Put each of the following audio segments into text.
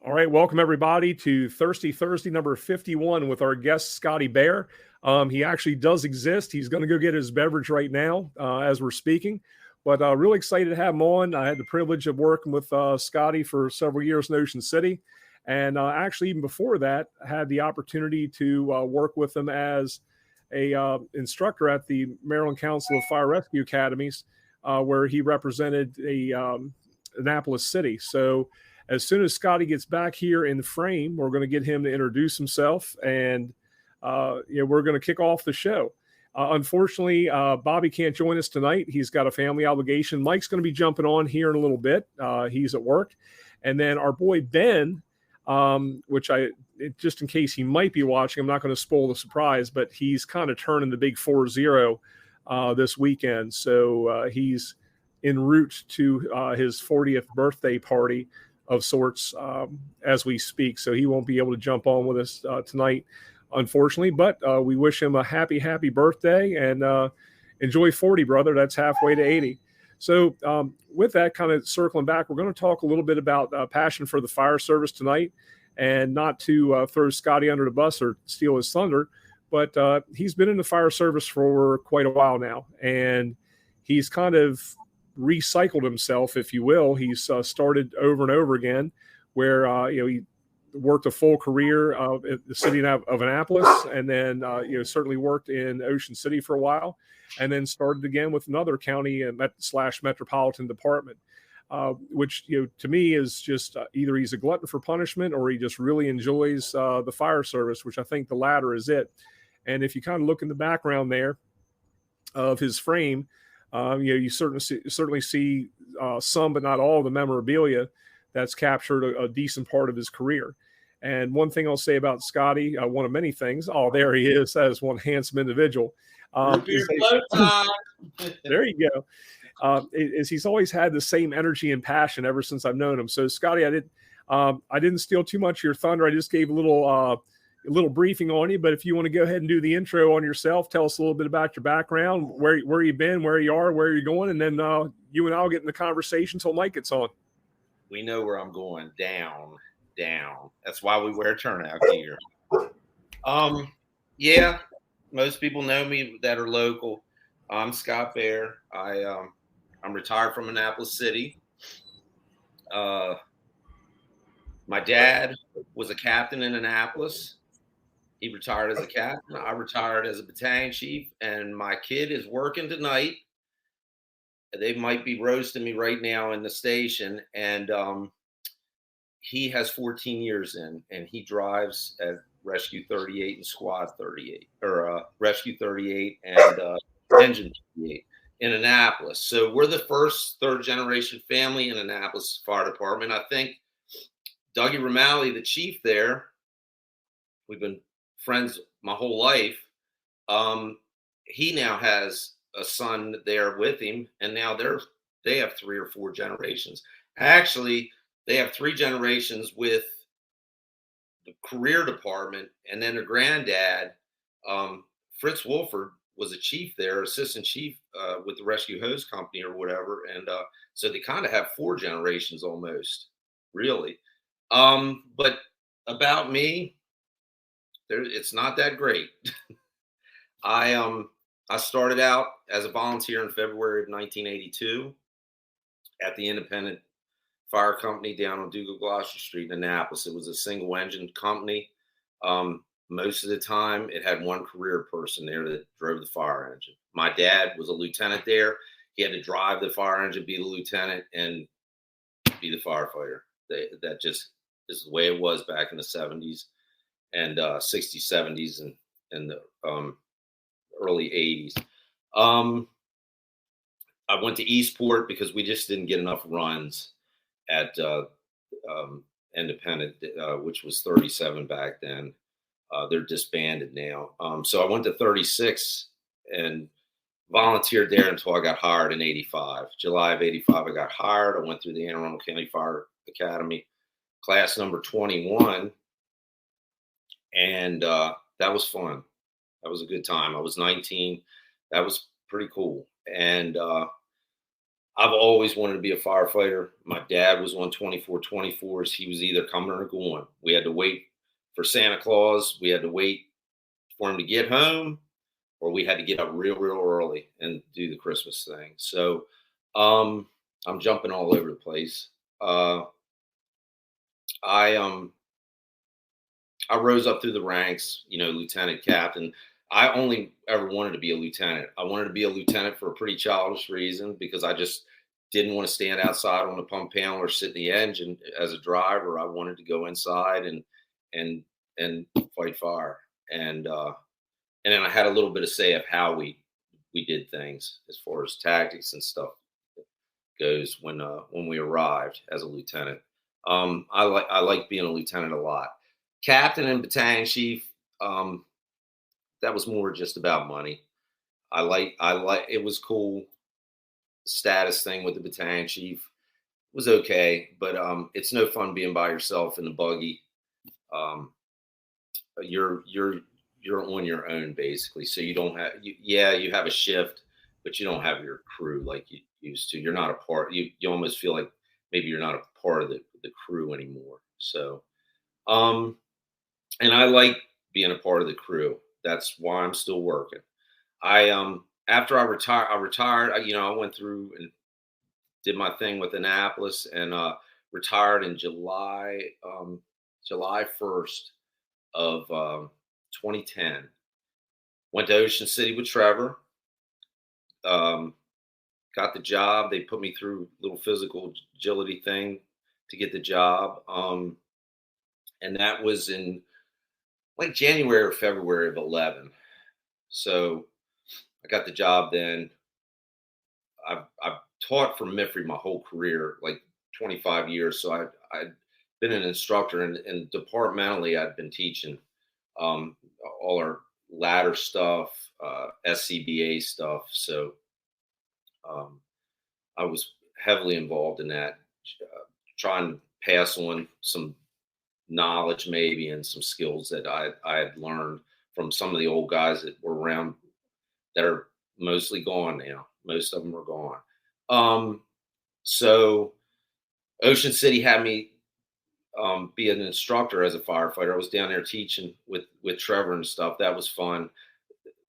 All right, welcome everybody to Thirsty Thursday number 51 with our guest Scotty Baer. He actually does exist. He's going to go get his beverage right now as we're speaking. But really excited to have him on. I had the privilege of working with Scotty for several years in Ocean City. And actually, even before that, I had the opportunity to work with him as a instructor at the Maryland Council of Fire Rescue Academies, where he represented Annapolis City. So as soon as Scotty gets back here in the frame, we're going to get him to introduce himself, and we're going to kick off the show. Unfortunately, Bobby can't join us tonight. He's got a family obligation. Mike's going to be jumping on here in a little bit. He's at work. And then our boy Ben, just in case he might be watching, I'm not going to spoil the surprise, but he's kind of turning the big 4-0 this weekend. So he's en route to his 40th birthday party of sorts as we speak. So he won't be able to jump on with us tonight, unfortunately, but we wish him a happy birthday and enjoy 40, brother. That's halfway to 80. So with that, kind of circling back, we're going to talk a little bit about passion for the fire service tonight, and not to throw Scotty under the bus or steal his thunder, but he's been in the fire service for quite a while now, and he's kind of recycled himself, if you will. He's started over and over again, where he worked a full career at the city of Annapolis, and then certainly worked in Ocean City for a while, and then started again with another county and metropolitan department, which to me is just either he's a glutton for punishment or he just really enjoys the fire service, which I think the latter is it. And if you kind of look in the background there of his frame, you certainly see some, but not all, of the memorabilia that's captured a decent part of his career. And one thing I'll say about Scotty, one of many things, there he is, as one handsome individual. There you go. Is he's always had the same energy and passion ever since I've known him. So Scotty, I didn't steal too much of your thunder. I just gave a little briefing on you, but if you want to go ahead and do the intro on yourself, tell us a little bit about your background, where you've been, where you are, where you're going, and then you and I'll get in the conversation until Mike gets on. We know where I'm going. Down. That's why we wear turnout gear. Most people know me that are local. I'm Scott Baer. I'm retired from Annapolis City. My dad was a captain in Annapolis. He retired as a captain. I retired as a battalion chief, and my kid is working tonight. They might be roasting me right now in the station, and he has 14 years in, and he drives at Rescue 38 and Squad 38, or Rescue 38 and Engine 38 in Annapolis. So we're the first third-generation family in Annapolis Fire Department. I think Dougie Romali, the chief there, we've been friends my whole life. He now has a son there with him, and now they have 3 or 4 generations. Actually, they have 3 generations with the career department, and then their granddad, Fritz Wolford, was a chief there, assistant chief with the Rescue Hose Company or whatever, and so they kind of have 4 generations almost, really. But about me, it's not that great. I started out as a volunteer in February of 1982 at the Independent Fire Company down on Dougal-Gloucester Street in Annapolis. It was a single engine company. Most of the time, it had one career person there that drove the fire engine. My dad was a lieutenant there. He had to drive the fire engine, be the lieutenant, and be the firefighter. That just is the way it was back in the 70s and 60s, 70s, and the early 80s. I went to Eastport because we just didn't get enough runs at Independent, which was 37 back then. They're disbanded now. So I went to 36 and volunteered there until I got hired in 85. July of 85, I got hired. I went through the Anne Arundel County Fire Academy, class number 21. And that was fun. That was a good time. I was 19. That was pretty cool. And I've always wanted to be a firefighter. My dad was on 24/24s. He was either coming or going. We had to wait for Santa Claus. We had to wait for him to get home, or we had to get up real early and do the Christmas thing. So I'm jumping all over the place. Uh, I I rose up through the ranks, lieutenant, captain. I only ever wanted to be a lieutenant. I wanted to be a lieutenant for a pretty childish reason because I just didn't want to stand outside on the pump panel or sit in the engine as a driver. I wanted to go inside and and fight fire. And then I had a little bit of say of how we did things as far as tactics and stuff goes when we arrived as a lieutenant. I like being a lieutenant a lot. Captain and battalion chief, that was more just about money. I like it was cool. Status thing with the battalion chief was okay, but it's no fun being by yourself in the buggy. Um, you're on your own basically, so you don't have you have a shift, but you don't have your crew like you used to. You're not a part. You almost feel like maybe you're not a part of the crew anymore. So um, and I like being a part of the crew. That's why I'm still working. I after I retired. I went through and did my thing with Annapolis and retired in July 1st of 2010. Went to Ocean City with Trevor. Um, got the job. They put me through a little physical agility thing to get the job. And that was in like January or February of 11. So I got the job then. I've taught for MIFRE my whole career, like 25 years. So I'd been an instructor, and departmentally I'd been teaching um, all our ladder stuff, SCBA stuff. So um, I was heavily involved in that, trying to pass on some knowledge maybe and some skills that I had learned from some of the old guys that were around that are mostly gone now. Most of them are gone. So Ocean City had me be an instructor as a firefighter. I was down there teaching with Trevor and stuff. That was fun.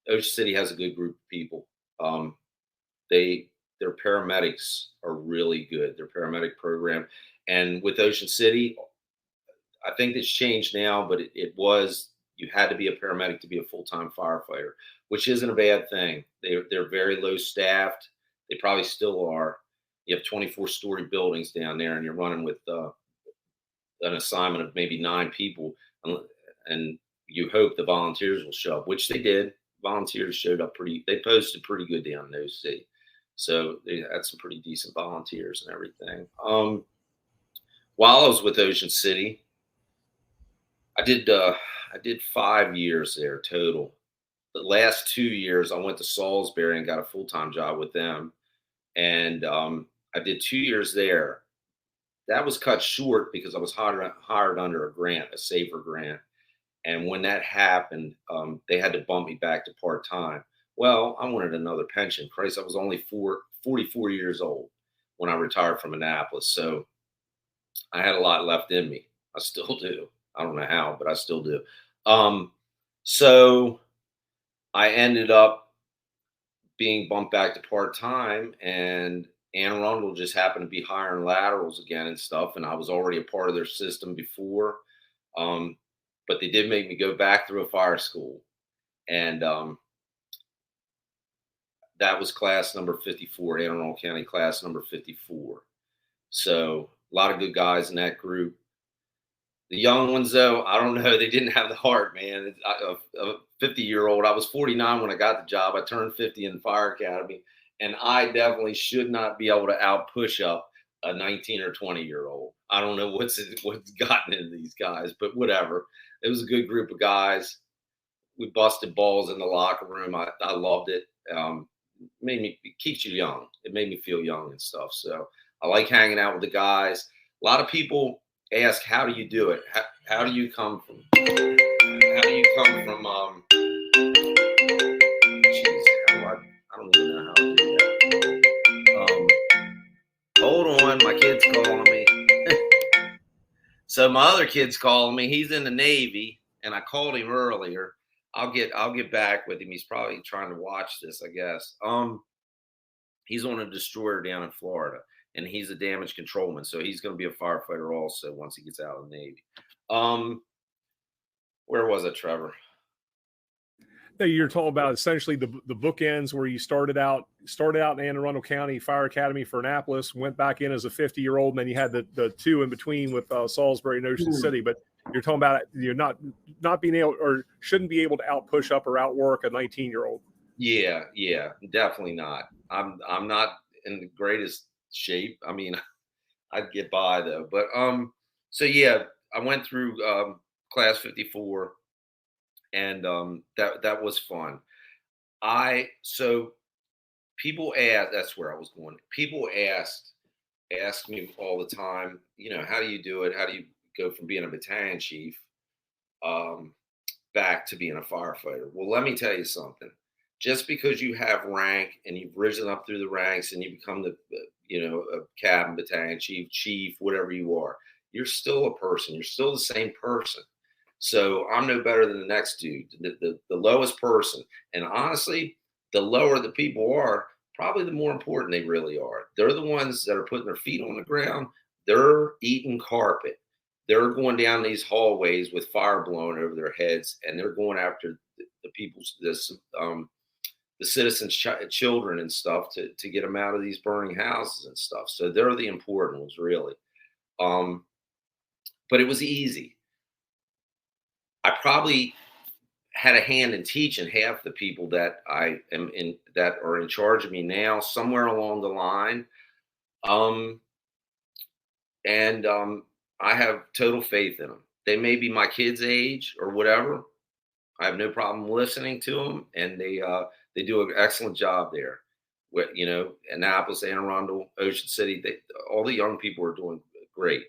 Ocean City has a good group of people. Their paramedics are really good. Their paramedic program, and with Ocean City, I think it's changed now, but it was you had to be a paramedic to be a full-time firefighter, which isn't a bad thing. They're very low staffed. They probably still are. You have 24-story buildings down there, and you're running with an assignment of maybe 9 people, and you hope the volunteers will show up, which they did. Volunteers showed up they posted pretty good down in those city. So they had some pretty decent volunteers and everything. While I was with Ocean City, I did 5 years there total. The last 2 years, I went to Salisbury and got a full-time job with them, and I did 2 years there. That was cut short because I was hired under a grant, a safer grant. And when that happened, they had to bump me back to part-time. Well, I wanted another pension. Christ, I was only 44 years old when I retired from Annapolis. So I had a lot left in me. I still do. I don't know how, but I still do. So I ended up being bumped back to part-time, and Anne Arundel just happened to be hiring laterals again and stuff. And I was already a part of their system before. But they did make me go back through a fire school. And that was class number 54, Anne Arundel County class number 54. So a lot of good guys in that group. The young ones, though, I don't know. They didn't have the heart, man. A 50-year-old. I was 49 when I got the job. I turned 50 in the fire academy. And I definitely should not be able to out-push up a 19 or 20-year-old. I don't know what's gotten into these guys, but whatever. It was a good group of guys. We busted balls in the locker room. I loved it. It keeps you young. It made me feel young and stuff. So I like hanging out with the guys. A lot of people ask, how do you do it? How do you come from? Geez, I don't even know how to do that. one, my kid's calling me. So my other kid's calling me. He's in the Navy, and I called him earlier. I'll get back with him. He's probably trying to watch this, I guess. He's on a destroyer down in Florida, and he's a damage controlman, so he's going to be a firefighter also once he gets out of the Navy. Where was it, Trevor? You're talking about essentially the bookends where you started out in Anne Arundel County Fire Academy for Annapolis, went back in as a 50-year-old, and then you had the two in between with Salisbury and Ocean City. But you're talking about you're not being able or shouldn't be able to out push up or outwork a 19-year-old. Yeah, definitely not. I'm not in the greatest shape. I mean, I'd get by though. But so yeah, I went through class 54. And that was fun. So people ask, that's where I was going. People ask me all the time, how do you do it? How do you go from being a battalion chief back to being a firefighter? Well, let me tell you something. Just because you have rank and you've risen up through the ranks and you become a captain, battalion chief, whatever you are, you're still a person. You're still the same person. So I'm no better than the next dude, the lowest person. And honestly, the lower the people are, probably the more important they really are. They're the ones that are putting their feet on the ground. They're eating carpet. They're going down these hallways with fire blowing over their heads, and they're going after the citizens' children and stuff to get them out of these burning houses and stuff. So they're the important ones, really. But it was easy. I probably had a hand in teaching half the people that that are in charge of me now, somewhere along the line. I have total faith in them. They may be my kids' age or whatever. I have no problem listening to them, and they do an excellent job there. Annapolis, Anne Arundel, Ocean City, all the young people are doing great.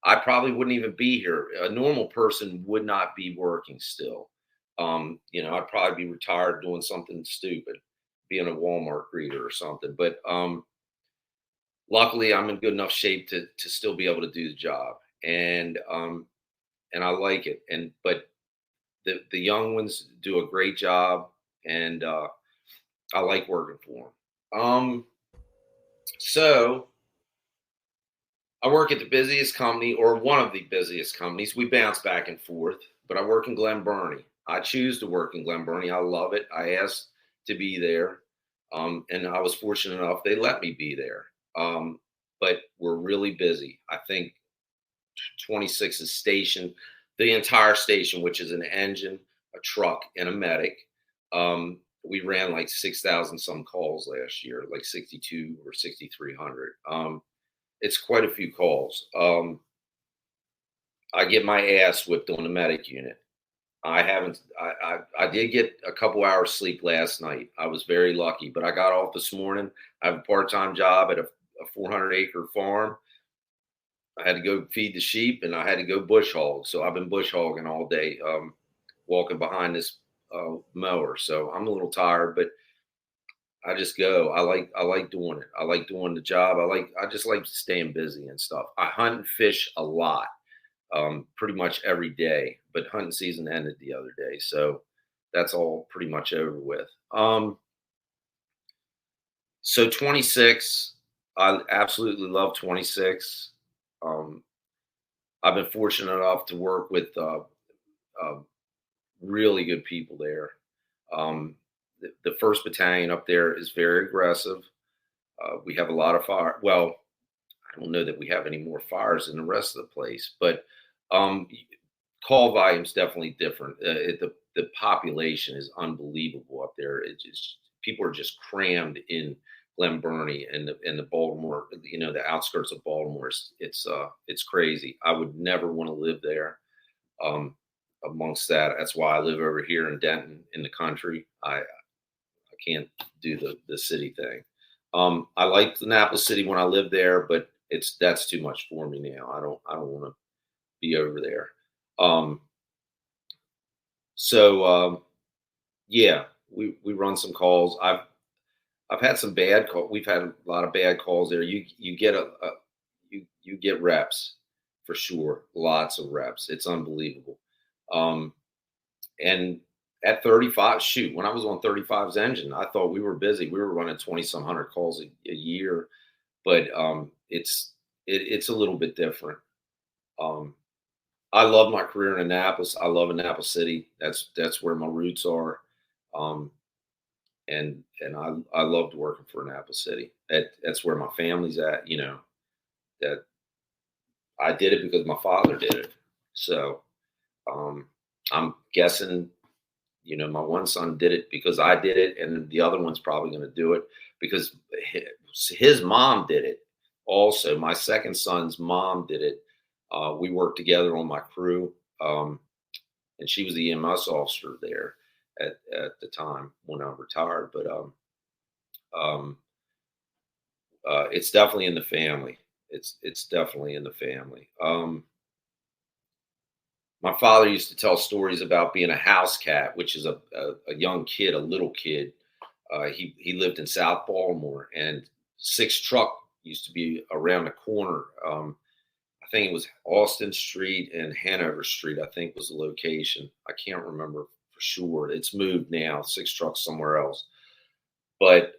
I probably wouldn't even be here. A normal person would not be working still. I'd probably be retired doing something stupid, being a Walmart greeter or something. But luckily, I'm in good enough shape to still be able to do the job, and I like it. But the young ones do a great job, and I like working for them. So I work at the busiest company, or one of the busiest companies. We bounce back and forth, but I work in Glen Burnie. I choose to work in Glen Burnie. I love it. I asked to be there, and I was fortunate enough they let me be there. But we're really busy. I think 26 is stationed, the entire station, which is an engine, a truck, and a medic. We ran like 6,000 some calls last year, like 62 or 6,300. It's quite a few calls. I get my ass whipped on the medic unit. I did get a couple hours sleep last night. I was very lucky, but I got off this morning. I have a part-time job at a 400-acre farm. I had to go feed the sheep, and I had to go bush hog. So I've been bush hogging all day, walking behind this mower. So I'm a little tired, but I just go. I like doing it. I like doing the job. I just like staying busy and stuff. I hunt and fish a lot, pretty much every day. But hunting season ended the other day, so that's all pretty much over with. So 26, I absolutely love 26. I've been fortunate enough to work with really good people there. The first battalion up there is very aggressive. We have a lot of fire. Well, I don't know that we have any more fires than the rest of the place, but call volume is definitely different. The population is unbelievable up there. It just, people are just crammed in Glen Burnie and the Baltimore, the outskirts of Baltimore. It's crazy. I would never want to live there. Amongst that, that's why I live over here in Denton in the country. I can't do the city thing. I liked Annapolis City when I lived there, but that's too much for me now. I don't want to be over there. Yeah, we run some calls. I've had some bad calls. We've had a lot of bad calls there. You get you get reps for sure, lots of reps. It's unbelievable. And at 35, shoot, when I was on 35's engine, I thought we were busy. We were running 20 some hundred calls a year, but it's a little bit different. I love my career in Annapolis. I love Annapolis City. That's where my roots are. And I loved working for Annapolis City. That's where my family's at. That I did it because my father did it. So I'm guessing, my one son did it because I did it, and the other one's probably going to do it because his mom did it. Also, my second son's mom did it. We worked together on my crew, and she was the EMS officer there at the time when I retired. But it's definitely in the family. It's definitely in the family. My father used to tell stories about being a house cat, which is a young kid, a little kid. He lived in South Baltimore, and 6 Truck used to be around the corner. I think it was Austin Street and Hanover Street, I think was the location. I can't remember for sure. It's moved now, 6 Trucks somewhere else. But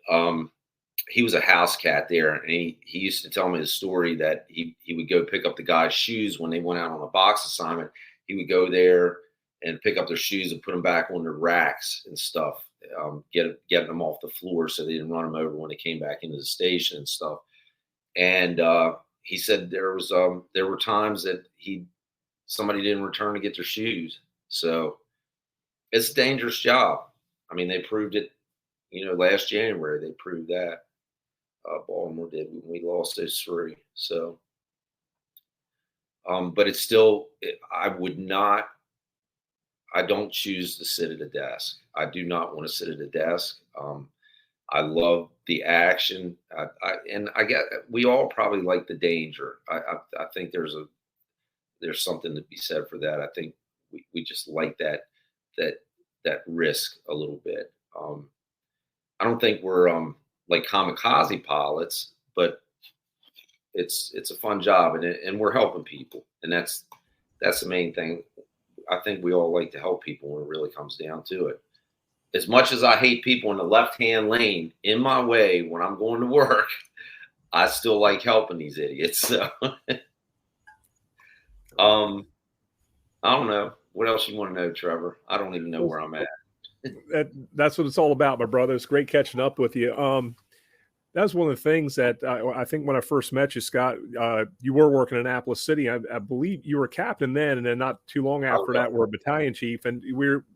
he was a house cat there, and he used to tell me the story that he would go pick up the guy's shoes when they went out on a box assignment. He would go there and pick up their shoes and put them back on their racks and stuff, getting them off the floor so they didn't run them over when they came back into the station and stuff. And he said there were times that somebody didn't return to get their shoes. So it's a dangerous job. I mean, they proved it, last January, they proved that. Baltimore did when we lost those 3. So, but it's still, I don't choose to sit at a desk. I do not want to sit at a desk. I love the action. I get, we all probably like the danger. I think there's something to be said for that. I think we just like that risk a little bit. I don't think we're like kamikaze pilots, but it's a fun job, and we're helping people, and that's the main thing. I think we all like to help people when it really comes down to it. As much as I hate people in the left-hand lane in my way when I'm going to work, I still like helping these idiots. So, I don't know. What else you want to know, Trevor? I don't even know where I'm at. That's what it's all about, my brother. It's great catching up with you. That's one of the things that I think when I first met you, Scott, you were working in Annapolis City. I believe you were a captain then, and then not too long after that, were a battalion chief. And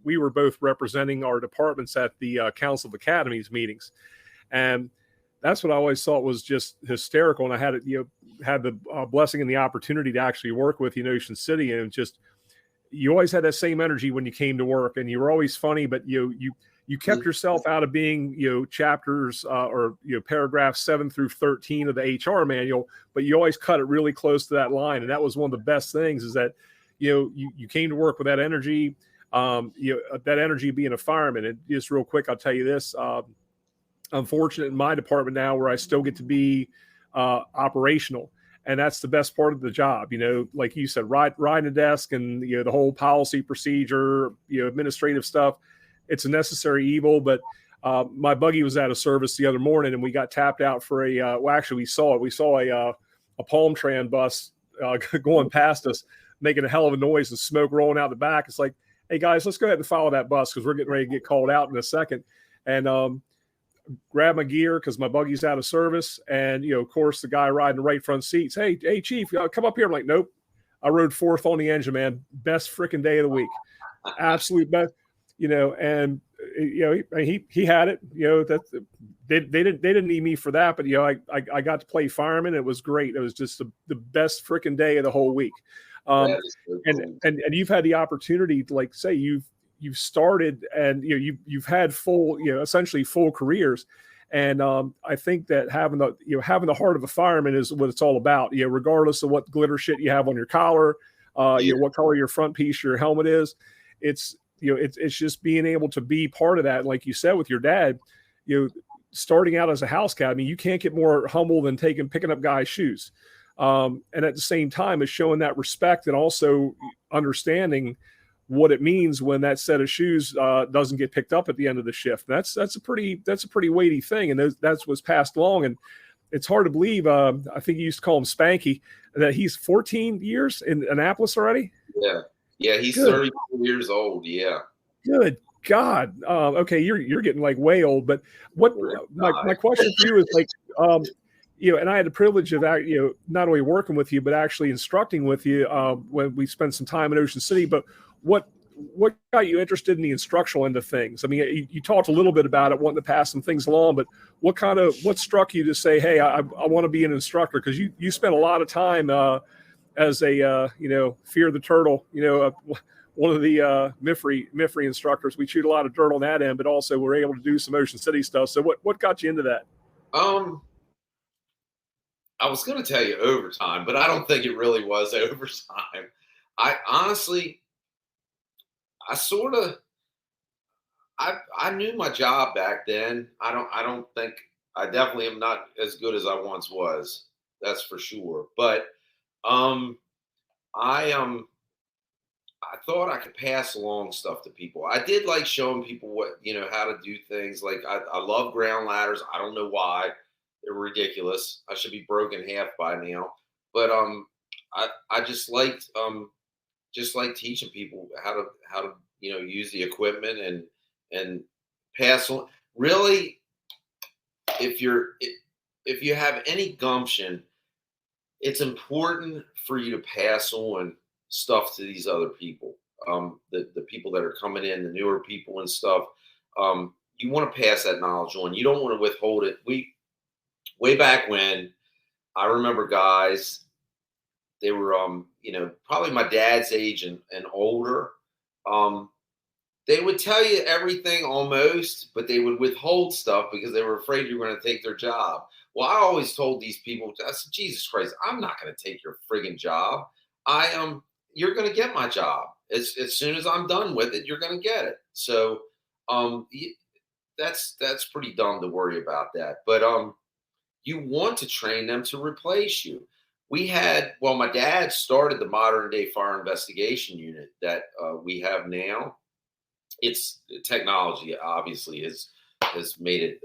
we were both representing our departments at the Council of Academies meetings. And that's what I always thought was just hysterical. And I had the blessing and the opportunity to actually work with you in Ocean City, and just you always had that same energy when you came to work, and you were always funny, but you kept yourself out of being, chapters or paragraphs 7 through 13 of the HR manual, but you always cut it really close to that line. And that was one of the best things, is that, you came to work with that energy, that energy being a fireman. And just real quick, I'll tell you this, I'm fortunate in my department now where I still get to be operational. And that's the best part of the job, like you said, riding a desk and, the whole policy procedure, administrative stuff. It's a necessary evil, but my buggy was out of service the other morning, and we got tapped out for we saw it. We saw a Palm Tran bus going past us, making a hell of a noise and smoke rolling out the back. It's like, hey guys, let's go ahead and follow that bus, because we're getting ready to get called out in a second. And grab my gear because my buggy's out of service. And, of course, the guy riding the right front seats, hey, chief, come up here. I'm like, nope. I rode 4th on the engine, man. Best freaking day of the week. Absolute best. And he had it. That they didn't need me for that, but I got to play fireman. It was great. It was just the best freaking day of the whole week. And you've had the opportunity to, like, say you've started, and you've had full, essentially full careers. And I think that having the heart of a fireman is what it's all about. Regardless of what glitter shit you have on your collar, what color your front piece, your helmet is, it's just being able to be part of that. Like you said with your dad, starting out as a house cat, I mean, you can't get more humble than picking up guys' shoes. And at the same time is showing that respect and also understanding what it means when that set of shoes doesn't get picked up at the end of the shift. That's a pretty weighty thing, and that's what's passed along. And it's hard to believe. I think you used to call him Spanky, that he's 14 years in Annapolis already. Yeah, he's 34 years old. Yeah. Good God. Okay, you're getting like way old. But what my question for you is like, and I had the privilege of not only working with you but actually instructing with you when we spent some time in Ocean City. But what got you interested in the instructional end of things? I mean, you talked a little bit about it, wanting to pass some things along, but what struck you to say, hey, I want to be an instructor? Because you spent a lot of time as a Fear the Turtle, one of the MIFRE instructors. We chewed a lot of dirt on that end, but also we're able to do some Ocean City stuff. So what got you into that? I was going to tell you overtime, but I don't think it really was overtime. I honestly, I knew my job back then. I definitely am not as good as I once was. That's for sure. But I thought I could pass along stuff to people. I did like showing people how to do things. Like I love ground ladders. I don't know why. They're ridiculous. I should be broken half by now. But I just liked teaching people how to use the equipment and pass on. Really, if you have any gumption, it's important for you to pass on stuff to these other people, the people that are coming in, the newer people and stuff. You want to pass that knowledge on. You don't want to withhold it. Way back when, I remember guys, they were probably my dad's age and older. They would tell you everything almost, but they would withhold stuff because they were afraid you were going to take their job. Well, I always told these people, I said, Jesus Christ, I'm not going to take your friggin' job. You're going to get my job. As soon as I'm done with it, you're going to get it. So that's pretty dumb to worry about that. But you want to train them to replace you. My dad started the modern day fire investigation unit that we have now. It's technology obviously has made it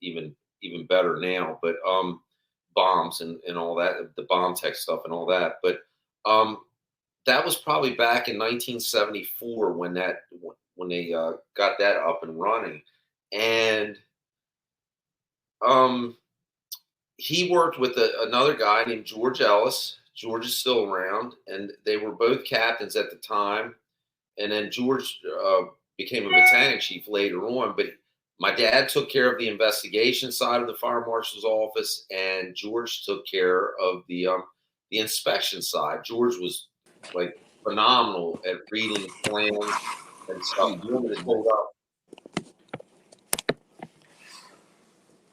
even better now, but bombs and all that, the bomb tech stuff and all that. But that was probably back in 1974 when they got that up and running. And he worked with another guy named George Ellis. George is still around, and they were both captains at the time. And then George became a battalion chief later on. But my dad took care of the investigation side of the fire marshal's office, and George took care of the inspection side. George was like phenomenal at reading plans and stuff. You want me to hold up?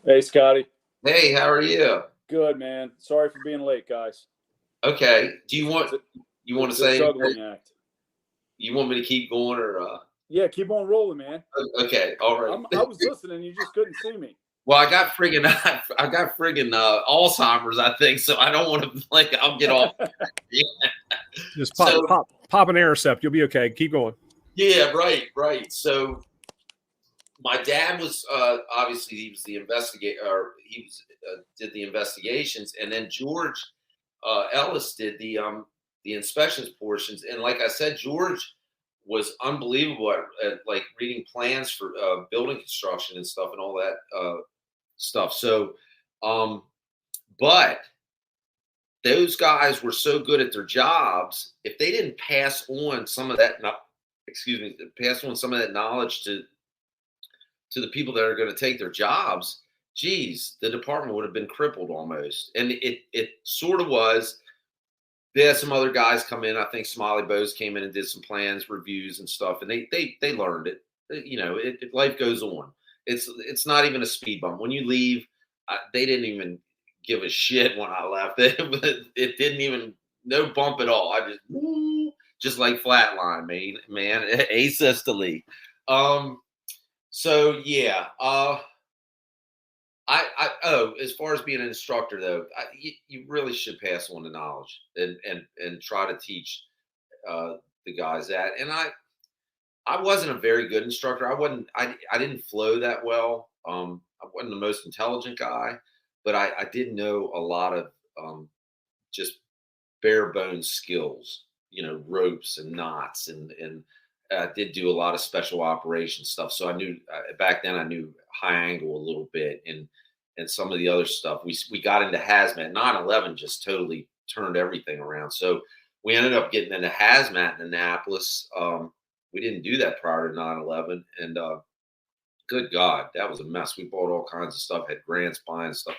Hey, Scotty. Hey, how are you? Good, man. Sorry for being late, guys. Okay. Do you want to say juggling act? You want me to keep going or? Yeah, keep on rolling, man. Okay, all right. I was listening. You just couldn't see me. Well, I got friggin' Alzheimer's, I think, so I don't want to I'll get off. Yeah. Just pop an intercept. You'll be okay. Keep going. Yeah, right. So my dad was obviously he was the investigator. Did the investigations, and then George Ellis did the inspections portions. And like I said, George was unbelievable at like reading plans for building construction and stuff and all that stuff. So, but those guys were so good at their jobs. If they didn't pass on some of that, pass on some of that knowledge to the people that are going to take their jobs, geez, the department would have been crippled almost. And it sort of was. They had some other guys come in. I think Smiley Bowes came in and did some plans, reviews and stuff. And they learned it. Life goes on. It's not even a speed bump. When you leave, they didn't even give a shit when I left. It didn't even, no bump at all. I just like flatline, man, asystole. So yeah, As far as being an instructor though, you really should pass on the knowledge and try to teach the guys that. And I wasn't a very good instructor. I didn't flow that well. I wasn't the most intelligent guy, but I did know a lot of just bare bones skills, ropes and knots, and I did do a lot of special operations stuff. So I knew back then I knew high angle a little bit and some of the other stuff. We got into hazmat. 9/11 just totally turned everything around. So we ended up getting into hazmat in Annapolis. We didn't do that prior to 9/11, and good God, that was a mess. We bought all kinds of stuff, had grand spine stuff,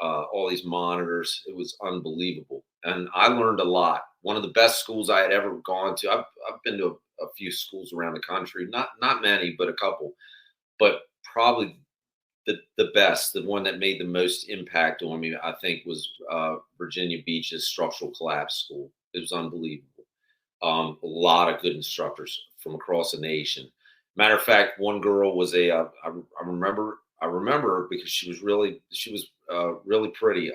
all these monitors. It was unbelievable. And I learned a lot. One of the best schools I had ever gone to. I've been to a few schools around the country, not many, but a couple. But probably the best, the one that made the most impact on me, I think, was Virginia Beach's Structural Collapse School. It was unbelievable. A lot of good instructors from across the nation. Matter of fact, one girl was I remember her because she was really pretty.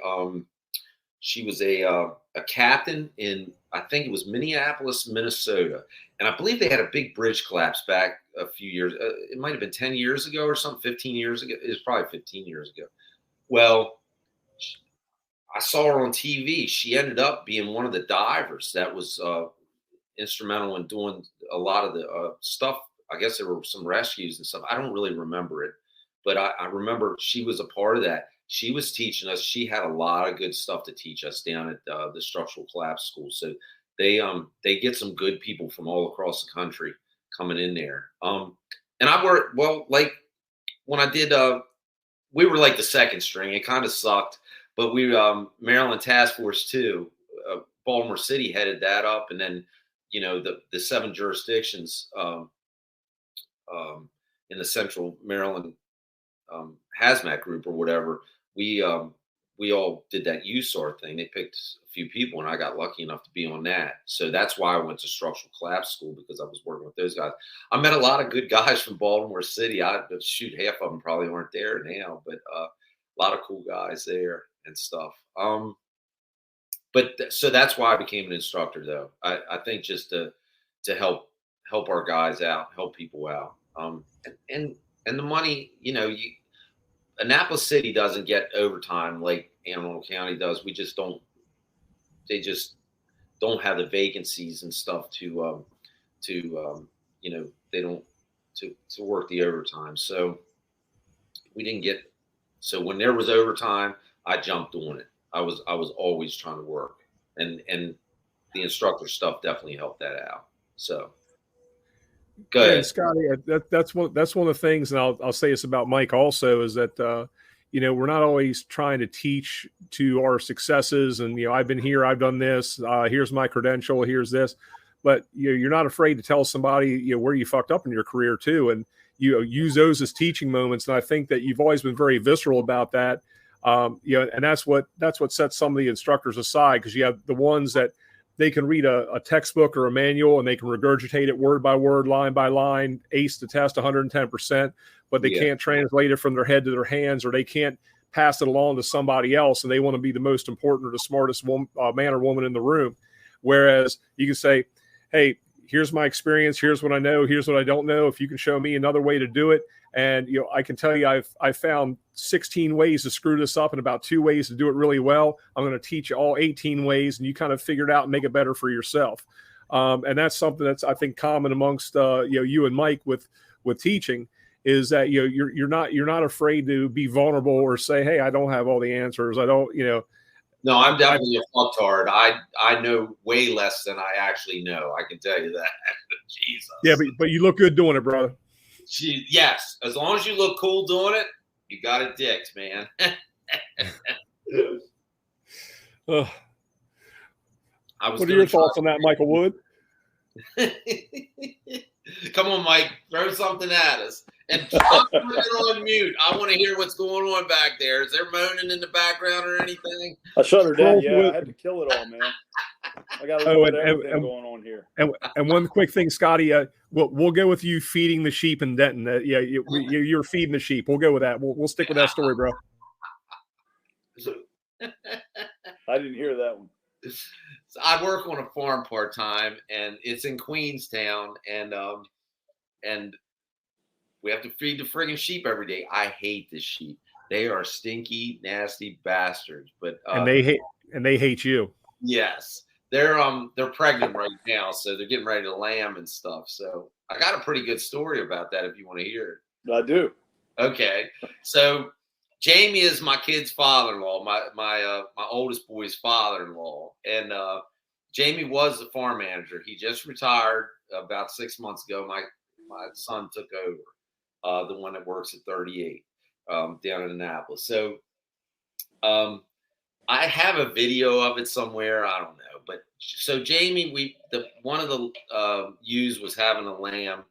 She was a captain in, I think it was Minneapolis, Minnesota. And I believe they had a big bridge collapse back a few years. It might have been 10 years ago or something, 15 years ago. It was probably 15 years ago. Well, I saw her on TV. She ended up being one of the divers that was instrumental in doing a lot of the stuff. I guess there were some rescues and stuff. I don't really remember it, but I remember she was a part of that. She was teaching us. She had a lot of good stuff to teach us down at the Structural Collapse School. So they get some good people from all across the country coming in there. And I worked, well, like when I did, we were like the second string. It kind of sucked, but we Maryland Task Force 2, Baltimore City headed that up, and then the 7 jurisdictions in the Central Maryland hazmat group or whatever. We all did that USAR thing. They picked a few people, and I got lucky enough to be on that. So that's why I went to Structural Collapse School, because I was working with those guys. I met a lot of good guys from Baltimore City. Half of them probably aren't there now, but a lot of cool guys there and stuff. So that's why I became an instructor, though. I think just to help our guys out, help people out. And the money, Annapolis City doesn't get overtime like Anne Arundel County does. We just don't. They just don't have the vacancies and stuff to they don't to work the overtime. So we didn't get. So when there was overtime, I jumped on it. I was always trying to work, and the instructor stuff definitely helped that out. So. Go ahead. And Scotty, that's one of the things, and I'll say this about Mike also, is that we're not always trying to teach to our successes, and I've been here, I've done this, here's my credential, here's this, but you're not afraid to tell somebody where you fucked up in your career too, and use those as teaching moments. And I think that you've always been very visceral about that, and that's what sets some of the instructors aside, because you have the ones that they can read a textbook or a manual and they can regurgitate it word by word, line by line, ace the test 110%, but they can't translate it from their head to their hands, or they can't pass it along to somebody else, and they want to be the most important or the smartest man or woman in the room. Whereas you can say, hey, here's my experience, here's what I know, here's what I don't know. If you can show me another way to do it, and I can tell you I've found 16 ways to screw this up and about 2 ways to do it really well. I'm going to teach you all 18 ways, and you kind of figure it out and make it better for yourself. And that's something that's, I think, common amongst you and Mike with teaching, is that you're not afraid to be vulnerable or say, hey, I don't have all the answers. I don't. No, I'm definitely a fucktard. I know way less than I actually know. I can tell you that. Jesus. Yeah, but you look good doing it, brother. Yes, as long as you look cool doing it, you got it dicked, man. What are your thoughts on that, Michael Wood? Come on, Mike, throw something at us. And I'm putting it on mute. I want to hear what's going on back there. Is there moaning in the background or anything? I shut her down. Yeah, I had to kill it all, man. I got a little bit of everything going on here. And one quick thing, Scotty, we'll go with you feeding the sheep in Denton. You're feeding the sheep. We'll go with that. We'll stick with that story, bro. I didn't hear that one. So I work on a farm part time, and it's in Queenstown, and we have to feed the friggin' sheep every day. I hate the sheep. They are stinky, nasty bastards. But and they hate you. Yes, they're pregnant right now, so they're getting ready to lamb and stuff. So I got a pretty good story about that if you want to hear it. I do. Okay, so Jamie is my kid's father-in-law, my oldest boy's father-in-law, and Jamie was the farm manager. He just retired about 6 months ago. My son took over, the one that works at 38 down in Annapolis. So I have a video of it somewhere. I don't know, but so Jamie, one of the ewes was having a lamb,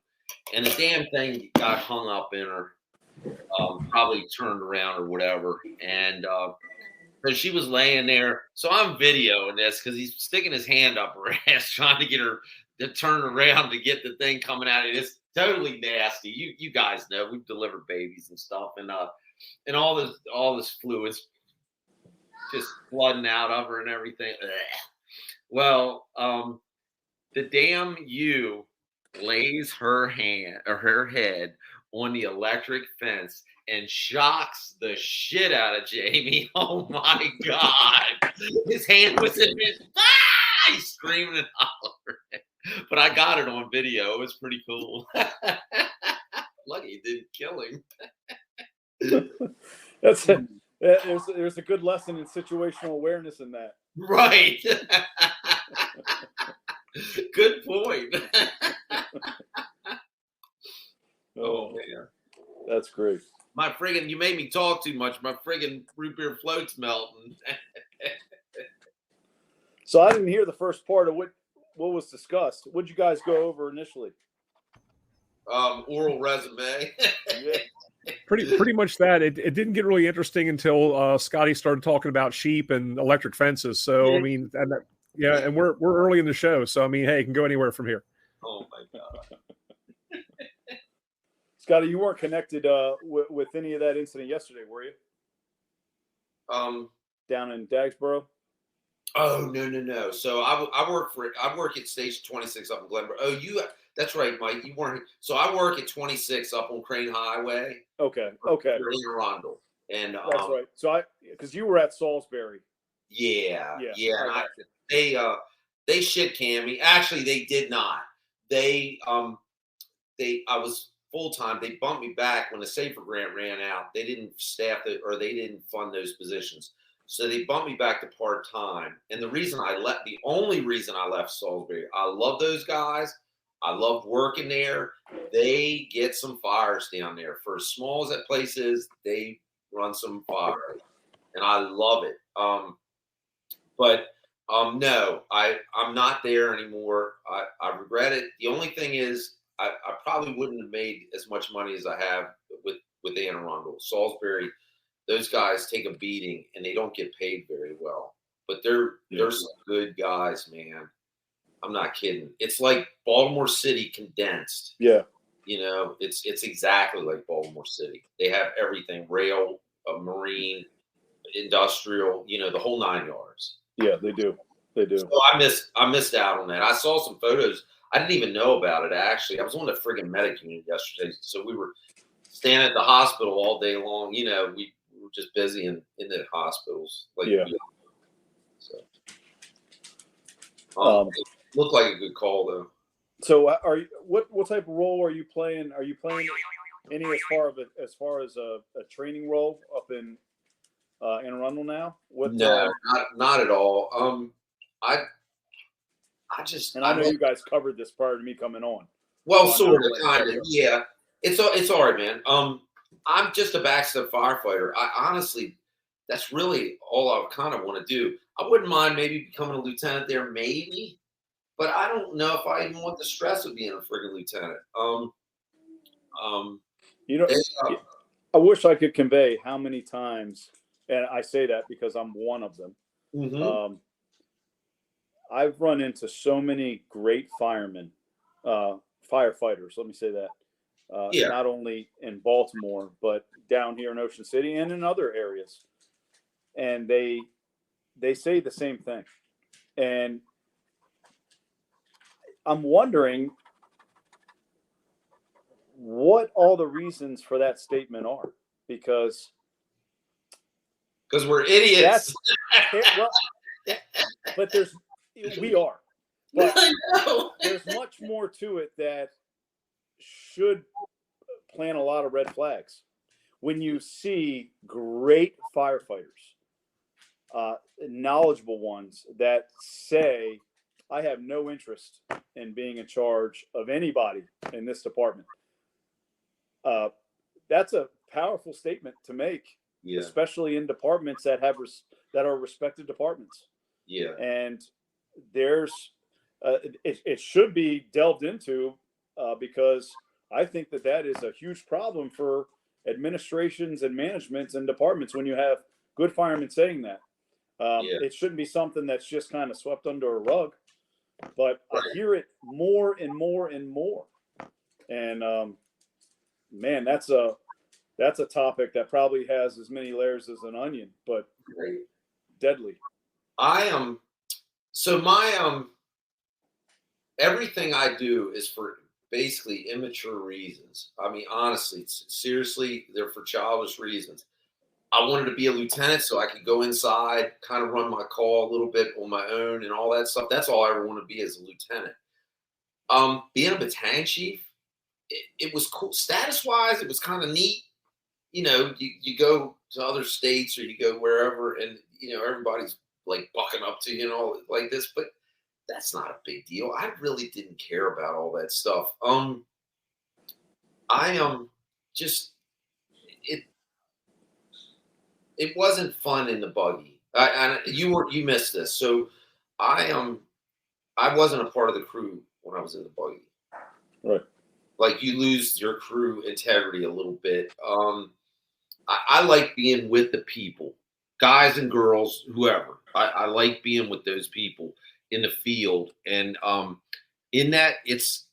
and the damn thing got hung up in her. Probably turned around or whatever, and so she was laying there. So I'm videoing this because he's sticking his hand up her ass, trying to get her to turn around to get the thing coming out. It's totally nasty. You guys know we've delivered babies and stuff, and all this fluids just flooding out of her and everything. Ugh. Well, the damn ewe lays her head on the electric fence and shocks the shit out of Jamie. Oh my God. His hand was in his he's screaming and hollering. But I got it on video. It was pretty cool. Lucky it didn't kill him. There's a good lesson in situational awareness in that. Right. Good point. Oh man, that's great. My friggin', you made me talk too much. My friggin' root beer float's melting. So I didn't hear the first part of what was discussed. What did you guys go over initially? Oral resume. Yeah. Pretty much that. It didn't get really interesting until Scotty started talking about sheep and electric fences. So I mean, and we're early in the show. So I mean, hey, it can go anywhere from here. Oh my God. Scotty, you weren't connected with any of that incident yesterday, were you? Down in Dagsboro? Oh no. So I work at Station 26 up in Glenboro. Oh, that's right, Mike. You weren't. So I work at 26 up on Crane Highway. Okay. In Arundel. And that's right. So because you were at Salisbury. Yeah. And they shit canned me. Actually, they did not. I was full time. They bumped me back when the Safer grant ran out. They didn't staff it, or they didn't fund those positions. So they bumped me back to part time. And the only reason I left Salisbury, I love those guys. I loved working there. They get some fires down there. For as small as that place is, they run some fires, and I love it. But no, I'm not there anymore. I regret it. The only thing is, I probably wouldn't have made as much money as I have with Anne Arundel. Salisbury, those guys take a beating and they don't get paid very well. But they're some good guys, man. I'm not kidding. It's like Baltimore City condensed. Yeah. You know, it's exactly like Baltimore City. They have everything: rail, marine, industrial. You know, the whole 9 yards. Yeah, they do. So I missed out on that. I saw some photos. I didn't even know about it, actually. I was on the friggin' medic unit yesterday. So we were standing at the hospital all day long. You know, we were just busy in the hospitals. So it looked like a good call, though. So what type of role are you playing? Are you playing any as far as a training role up in Anne Arundel now? No, not at all. I know you guys covered this prior to me coming on. Well, sort of, kind of, yeah. It's all right, man. I'm just a backstep firefighter. I honestly, that's really all I kind of want to do. I wouldn't mind maybe becoming a lieutenant there, maybe, but I don't know if I even want the stress of being a friggin' lieutenant. I wish I could convey how many times, and I say that because I'm one of them. Mm-hmm. I've run into so many great firemen, firefighters. Let me say that. Not only in Baltimore, but down here in Ocean City and in other areas. and they say the same thing. And I'm wondering what all the reasons for that statement are, because we're idiots. But we are. But there's much more to it that should plant a lot of red flags. When you see great firefighters, knowledgeable ones that say, I have no interest in being in charge of anybody in this department. That's a powerful statement to make, especially in departments that are respected departments. Yeah. And there's, it should be delved into because I think that is a huge problem for administrations and managements and departments when you have good firemen saying that. It shouldn't be something that's just kind of swept under a rug, but I hear it more and more and more. And man, that's a topic that probably has as many layers as an onion, but deadly. So my everything I do is for basically immature reasons. I mean, honestly, seriously, they're for childish reasons. I wanted to be a lieutenant so I could go inside, kind of run my call a little bit on my own and all that stuff. That's all I ever want to be as a lieutenant. Being a battalion chief, it was cool. Status-wise, it was kind of neat. You know, you go to other states or you go wherever and, you know, everybody's like bucking up to you and all like this, but that's not a big deal. I really didn't care about all that stuff. Just it wasn't fun in the buggy. You missed this. So I wasn't a part of the crew when I was in the buggy. Right. Like you lose your crew integrity a little bit. I like being with the people, guys and girls, whoever. I like being with those people in the field, and in that it's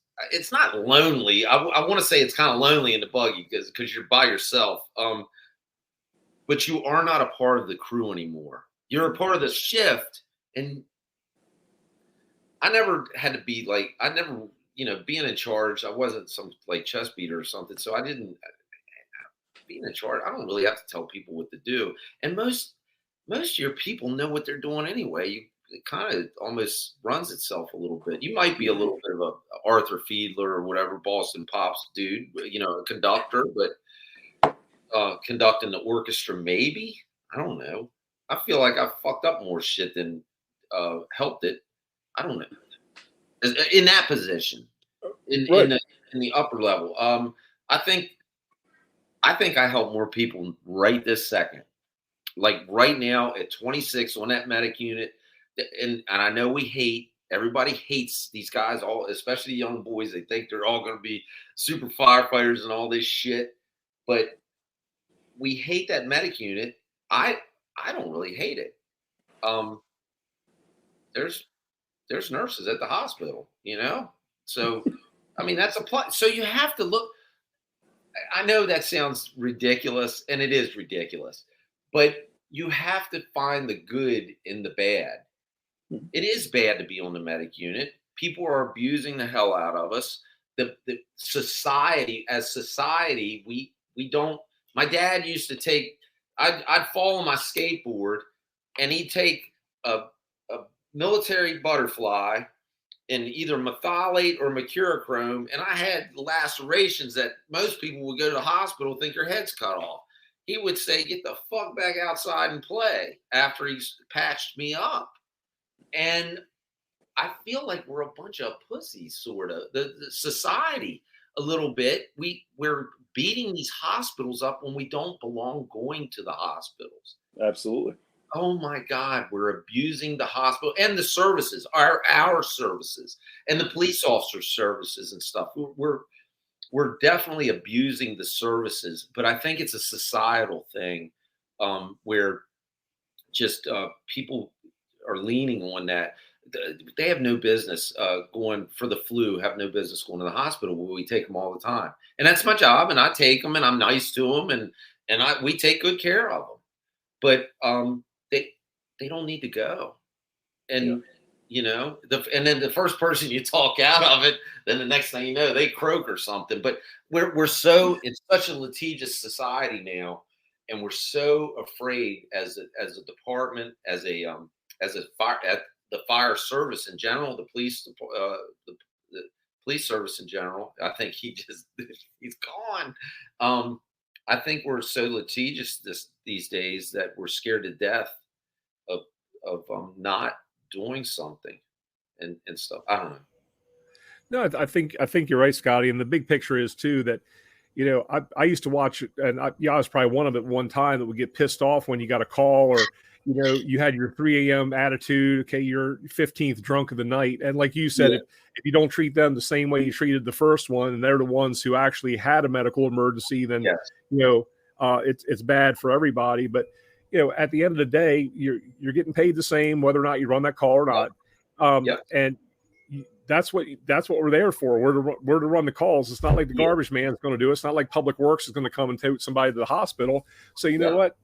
not lonely. I want to say it's kind of lonely in the buggy because you're by yourself. But you are not a part of the crew anymore. You're a part of the shift, and I never had to be like being in charge. I wasn't some like chest beater or something, so I didn't. Being in charge, I don't really have to tell people what to do, and most of your people know what they're doing anyway. It kind of almost runs itself a little bit. You might be a little bit of a Arthur Fiedler or whatever, Boston Pops dude, you know, a conductor, but conducting the orchestra, maybe. I don't know. I feel like I fucked up more shit than helped it. I don't know. In that position, in the upper level, I think I help more people right this second. Like right now at 26 on that medic unit, and I know everybody hates these guys, especially young boys. They think they're all going to be super firefighters and all this shit, but we hate that medic unit. I don't really hate it. There's nurses at the hospital, you know? So, I mean, that's a plus. So you have to look. I know that sounds ridiculous, and it is ridiculous, but you have to find the good in the bad. It is bad to be on the medic unit. People are abusing the hell out of us. The society, we don't. My dad used to take. I'd fall on my skateboard, and he'd take a military butterfly in either methylate or mercurochrome, and I had lacerations that most people would go to the hospital think your head's cut off. He would say, "Get the fuck back outside and play," after he's patched me up. And I feel like we're a bunch of pussies, sort of. The society, a little bit. We're beating these hospitals up when we don't belong going to the hospitals. Absolutely. Oh my God, we're abusing the hospital and the services, our services, and the police officer services and stuff. We're definitely abusing the services, but I think it's a societal thing where just people are leaning on that. They have no business going for the flu, have no business going to the hospital where we take them all the time. And that's my job, and I take them, and I'm nice to them, and we take good care of them. But they don't need to go. And you know, and then the first person you talk out of it, then the next thing you know, they croak or something. But we're so it's such a litigious society now, and we're so afraid as a department, as a fire at the fire service in general, the police the police service in general. I think he's gone. I think we're so litigious these days that we're scared to death of not doing something and stuff. I don't know. No, I think you're right, Scotty. And the big picture is too that, you know, I used to watch, and I was probably one of it one time that would get pissed off when you got a call, or, you know, you had your 3 a.m. attitude. Okay, you're 15th drunk of the night, and like you said, if you don't treat them the same way you treated the first one, and they're the ones who actually had a medical emergency, then you know it's bad for everybody. But you know, at the end of the day, you're getting paid the same whether or not you run that call or not. And that's what we're there for. We're to run the calls. It's not like the garbage man is going to do it. It's not like Public Works is going to come and tote somebody to the hospital. So you know what?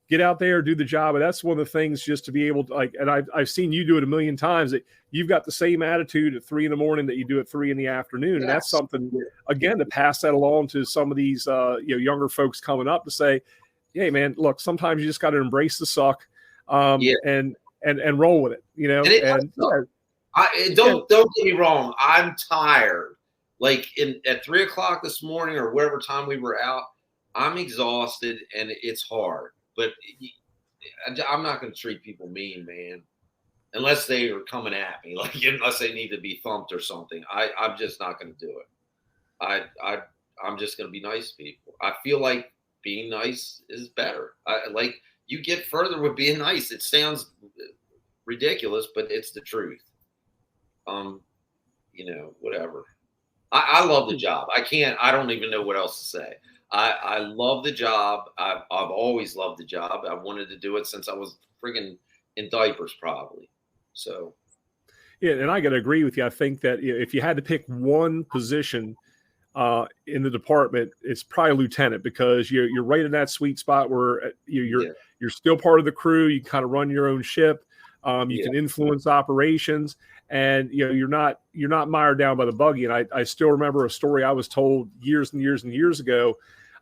Get out there, do the job. And that's one of the things, just to be able to, like, and I've seen you do it a million times, that you've got the same attitude at 3 a.m. that you do at 3 p.m. And that's something, again, to pass that along to some of these younger folks coming up, to say, hey man, look, sometimes you just got to embrace the suck and roll with it, you know. Don't get me wrong, I'm tired. Like at 3 o'clock this morning or whatever time we were out, I'm exhausted and it's hard. But I'm not going to treat people mean, man, unless they are coming at me, like unless they need to be thumped or something. I'm just not going to do it. I'm just going to be nice to people. I feel like being nice is better. Like, you get further with being nice. It sounds ridiculous, but it's the truth. You know, whatever. I love the job. I don't even know what else to say. I love the job. I've always loved the job. I wanted to do it since I was friggin' in diapers, probably. So. Yeah, and I got to agree with you. I think that if you had to pick one position in the department, it's probably lieutenant, because you're right in that sweet spot where you're still part of the crew. You kind of run your own ship. You can influence operations, and you're not mired down by the buggy. And I still remember a story I was told years and years and years ago.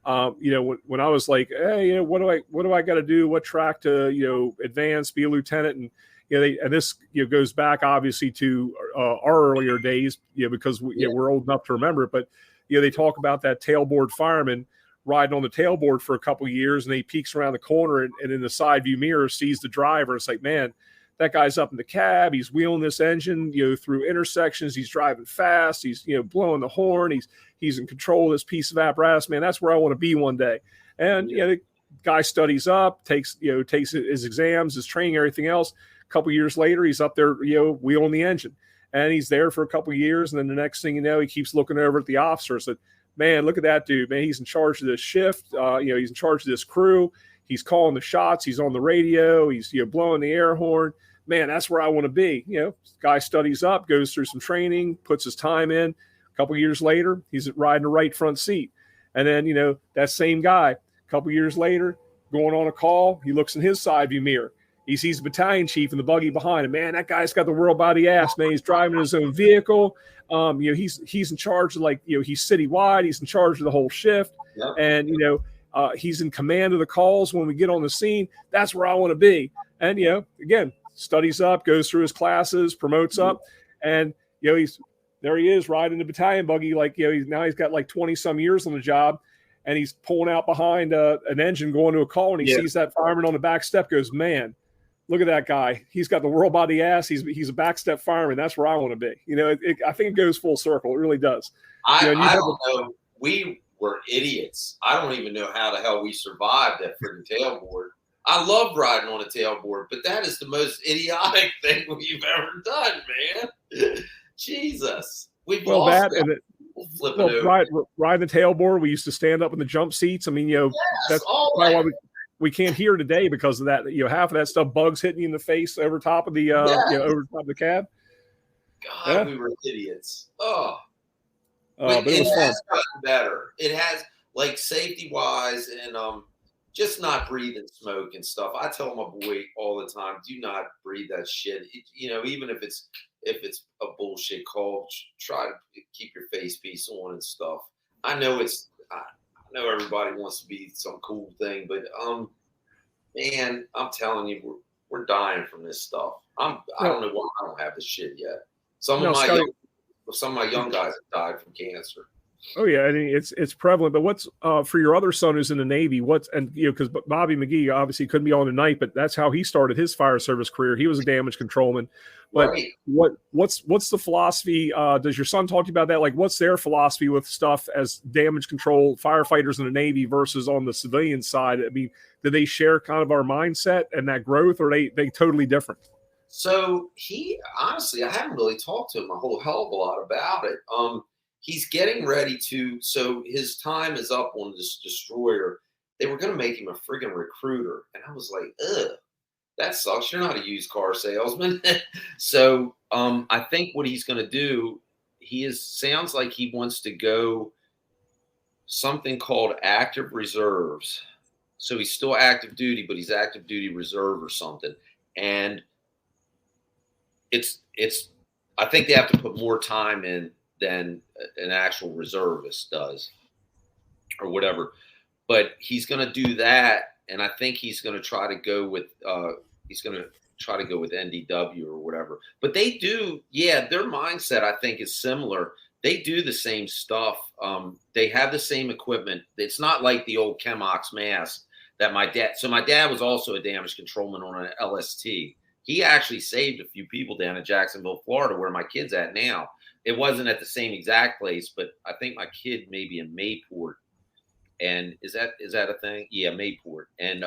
When I was like, hey, what do I got to do? What track to advance, be a lieutenant? And and this goes back obviously to our earlier days, because we're old enough to remember it. But they talk about that tailboard fireman riding on the tailboard for a couple of years, and he peeks around the corner and in the side view mirror sees the driver. It's like, man, that guy's up in the cab. He's wheeling this engine, through intersections. He's driving fast. He's, blowing the horn. He's in control of this piece of apparatus. Man, that's where I want to be one day. And the guy studies up, takes his exams, his training, everything else. A couple of years later, he's up there, wheeling the engine, and he's there for a couple of years. And then the next thing you know, he keeps looking over at the officer and said, man, look at that dude, man. He's in charge of this shift. He's in charge of this crew. He's calling the shots. He's on the radio. He's blowing the air horn. Man, that's where I want to be. Guy studies up, goes through some training, puts his time in. A couple of years later, he's riding the right front seat. And then, that same guy, a couple of years later, going on a call, he looks in his side view mirror. He sees the battalion chief in the buggy behind him. Man, that guy's got the world by the ass, man. He's driving his own vehicle. He's in charge of, he's citywide. He's in charge of the whole shift. Yep. And, he's in command of the calls when we get on the scene. That's where I want to be. And, again, studies up, goes through his classes, promotes up. And, he's there. He is riding the battalion buggy. He's got 20 some years on the job. And he's pulling out behind an engine going to a call. And he sees that fireman on the back step, goes, man, look at that guy. He's got the world by the ass. He's a backstep fireman. That's where I want to be. I think it goes full circle. It really does. I don't know. We were idiots. I don't even know how the hell we survived that freaking tailboard. I love riding on a tailboard, but that is the most idiotic thing we've ever done, man. Jesus. We've lost that. Riding the tailboard, we used to stand up in the jump seats. I mean, that's probably why we can't hear today, because of that. Half of that stuff, bugs hitting you in the face over top of the over top of the cab. God, we were idiots. But it was fun. Has gotten better. It has, safety wise, and just not breathing smoke and stuff. I tell my boy all the time, do not breathe that shit. Even if it's a bullshit call, try to keep your face piece on and stuff. I know I know everybody wants to be some cool thing, but man, I'm telling you, we're dying from this stuff. I don't know why I don't have this shit yet. Some of my young guys have died from cancer. Oh yeah, I mean it's prevalent. But what's for your other son who's in the Navy? Because Bobby McGee obviously couldn't be on tonight, but that's how he started his fire service career. He was a damage controlman. But right. What's the philosophy? Does your son talk to you about that? Like, what's their philosophy with stuff as damage control firefighters in the Navy versus on the civilian side? I mean, do they share kind of our mindset and that growth, or are they totally different? So honestly, I haven't really talked to him a whole hell of a lot about it. He's getting ready so his time is up on this destroyer. They were going to make him a friggin' recruiter. And I was like, ugh, that sucks. You're not a used car salesman. So I think what he's going to do, sounds like he wants to go something called active reserves. So he's still active duty, but he's active duty reserve or something. And I think they have to put more time in than an actual reservist does or whatever. But he's going to do that. And I think he's going to try to go with NDW or whatever. But they do, their mindset, I think, is similar. They do the same stuff. They have the same equipment. It's not like the old Chemox mask that my dad was also a damage controlman on an LST. He actually saved a few people down in Jacksonville, Florida, where my kid's at now. It wasn't at the same exact place, but I think my kid may be in Mayport. And is that a thing? Yeah, Mayport. And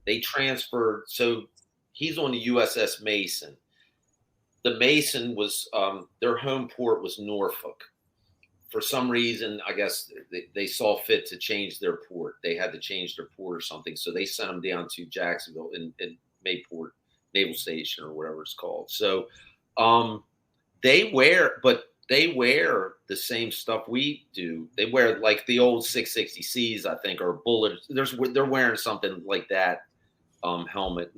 they transferred. So he's on the USS Mason. The Mason was their home port was Norfolk. For some reason, I guess they saw fit to change their port. They had to change their port or something. So they sent them down to Jacksonville in Mayport Naval Station or whatever it's called. So they wear the same stuff we do. They wear like the old 660Cs, I think, or bullet. They're wearing something like that helmet.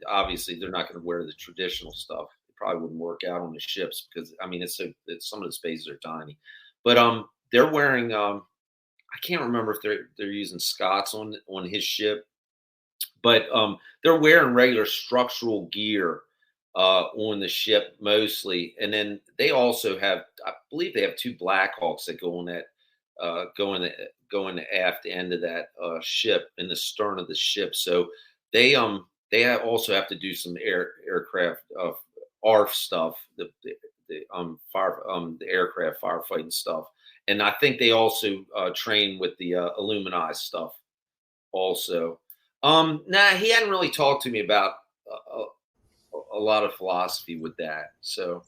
Obviously, they're not going to wear the traditional stuff. It probably wouldn't work out on the ships because I mean, some of the spaces are tiny. But they're wearing. I can't remember if they're using Scots on his ship, but they're wearing regular structural gear on the ship mostly, and then they also have, I believe, they have two Blackhawks that go on that go in the aft end of that ship in the stern of the ship. So they also have to do some aircraft ARF stuff, the aircraft firefighting stuff, and I think they also train with the Illuminized stuff also. He hadn't really talked to me about a lot of philosophy with that. So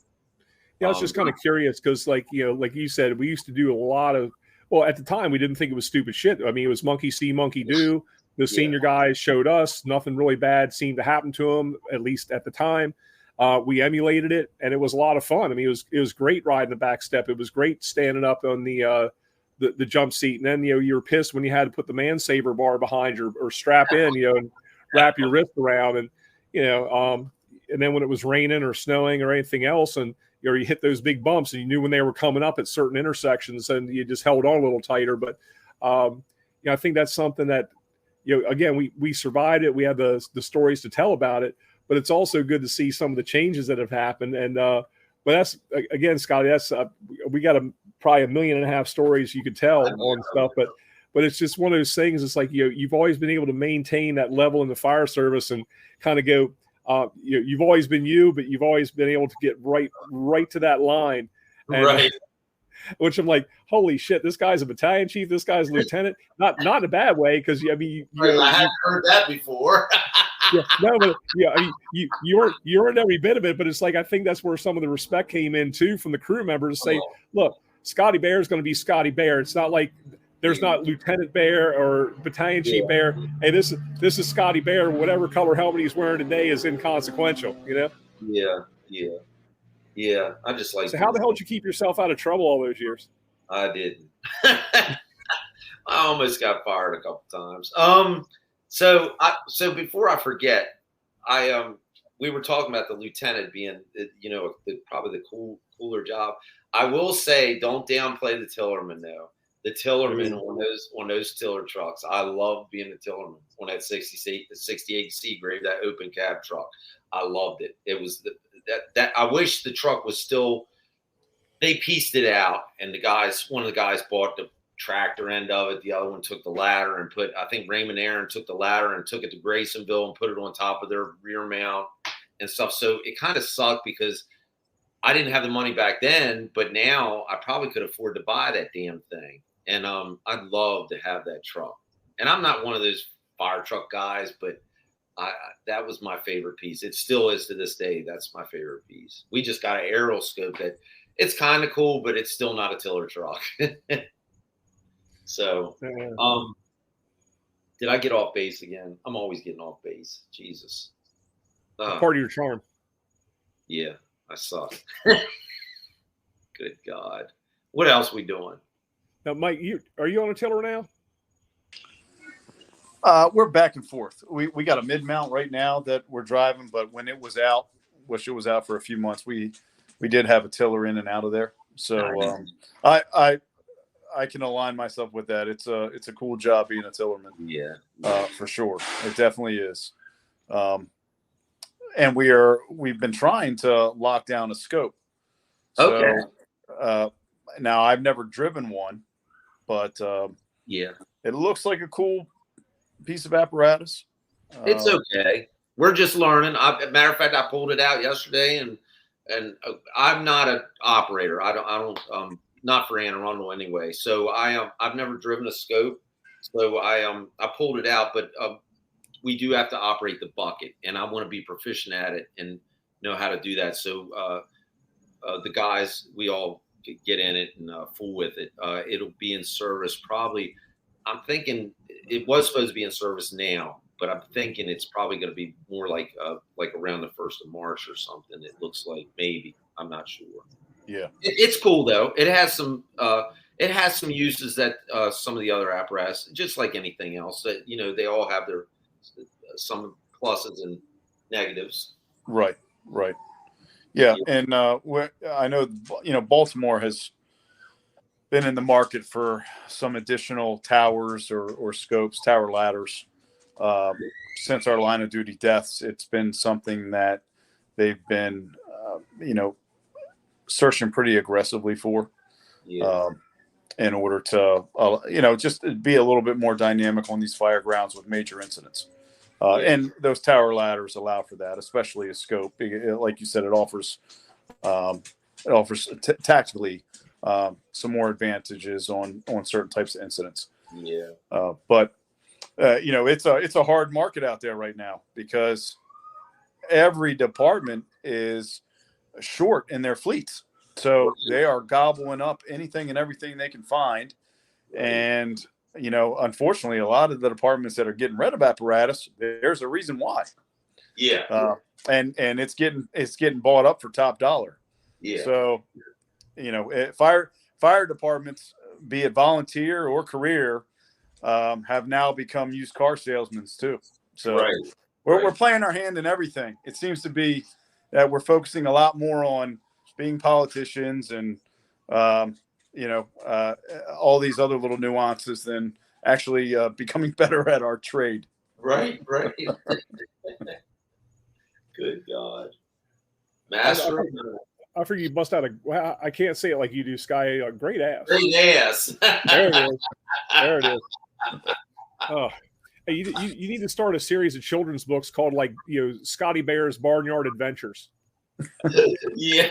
yeah, I was just kind of curious because, like you said, we used to do a lot of. Well, at the time, we didn't think it was stupid shit. I mean, it was monkey see, monkey do. The senior guys showed us nothing really bad seemed to happen to them, at least at the time. We emulated it, and it was a lot of fun. I mean, it was great riding the back step. It was great standing up on the jump seat, and then you were pissed when you had to put the man saver bar behind you or strap in, and wrap your wrist around, and and then when it was raining or snowing or anything else, and you hit those big bumps, and you knew when they were coming up at certain intersections, and you just held on a little tighter. But I think that's something that again we survived it. We have the stories to tell about it. But it's also good to see some of the changes that have happened. And but that's again, Scotty, that's we got probably 1.5 million stories you could tell on stuff. But it's just one of those things. It's like you've always been able to maintain that level in the fire service and kind of go. You've always been you, but you've always been able to get right to that line. And, right. Which I'm like, holy shit! This guy's a battalion chief. This guy's a lieutenant. Not in a bad way, because I mean, I hadn't heard that before. You earned every bit of it, but it's like I think that's where some of the respect came in too from the crew members to say, look, Scotty Baer is going to be Scotty Baer. It's not like there's not Lieutenant Baer or Battalion Chief Baer. Hey, this is Scotty Baer. Whatever color helmet he's wearing today is inconsequential. Yeah. I just like. So how the hell did you keep yourself out of trouble all those years? I didn't. I almost got fired a couple times. So before I forget, we were talking about the lieutenant being, probably the cooler job. I will say, don't downplay the tillerman though. The tillerman on those tiller trucks. I love being the tillerman on that 68 Seagrave, that open cab truck. I loved it. It was that I wish the truck was still. They pieced it out, and one of the guys bought the tractor end of it. The other one took the ladder and I think Raymond Aaron took the ladder and took it to Graysonville and put it on top of their rear mount and stuff. So it kind of sucked because I didn't have the money back then, but now I probably could afford to buy that damn thing. And I'd love to have that truck. And I'm not one of those fire truck guys, but that was my favorite piece. It still is to this day. That's my favorite piece. We just got an aerial scope that it's kind of cool, but it's still not a tiller truck. So, did I get off base again? I'm always getting off base. Jesus. Part of your charm. Yeah, I suck. Good God. What else we doing? Now, Mike, are you on a tiller now? We're back and forth. We got a mid mount right now that we're driving, but when it was out, which it was out for a few months, we did have a tiller in and out of there. So I can align myself with that. It's a cool job being a tillerman. Yeah. For sure. It definitely is. And we've been trying to lock down a scope. So, okay. Now I've never driven one, but it looks like a cool piece of apparatus. It's okay. We're just learning. Matter of fact, I pulled it out yesterday, and I'm not an operator. I don't not for Anne Arundel anyway. So I've never driven a scope. So I pulled it out, but we do have to operate the bucket, and I want to be proficient at it and know how to do that. So the guys, we all get in it and fool with it. It'll be in service probably. I'm thinking it was supposed to be in service now, but I'm thinking it's probably going to be more like around the 1st of March or something. It looks like maybe. I'm not sure. Yeah, it's cool though. It has some uses that some of the other apparatus, just like anything else, that they all have their some pluses and negatives. Right. Yeah, and I know Baltimore has been in the market for some additional towers or scopes, tower ladders. Since our line of duty deaths, it's been something that they've been, searching pretty aggressively for, in order to, just be a little bit more dynamic on these fire grounds with major incidents. And those tower ladders allow for that, especially a scope. Like you said, it offers tactically some more advantages on certain types of incidents. Yeah. But it's a hard market out there right now because every department is short in their fleets. So they are gobbling up anything and everything they can find. And, unfortunately, a lot of the departments that are getting rid of apparatus, there's a reason why. Yeah. And it's getting bought up for top dollar. Yeah. So, fire departments, be it volunteer or career, have now become used car salesmen too. So we're playing our hand in everything. It seems to be that we're focusing a lot more on being politicians and, all these other little nuances than actually becoming better at our trade. Right. Good God. Master. I figure you bust out I can't say it like you do, Sky, a great ass. Great ass. There it is. Oh, hey, you need to start a series of children's books called Scotty Baer's Barnyard Adventures. Yeah.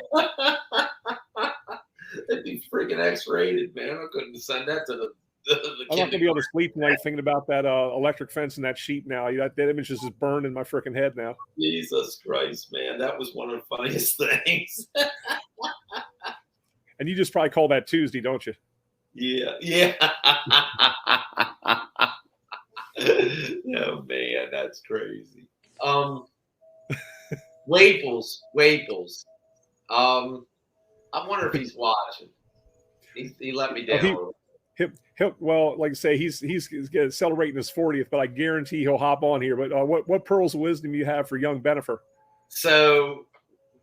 It'd be freaking X-rated, man. I couldn't send that to the I'm not going to be able to sleep tonight thinking about that electric fence and that sheep now. That image is just burned in my freaking head now. Jesus Christ, man. That was one of the funniest things. And you just probably call that Tuesday, don't you? Yeah. Oh, man, that's crazy. Waples. I wonder if he's watching. He let me down. Well, like I say, he's celebrating his 40th, but I guarantee he'll hop on here. But what pearls of wisdom you have for young Benifer? So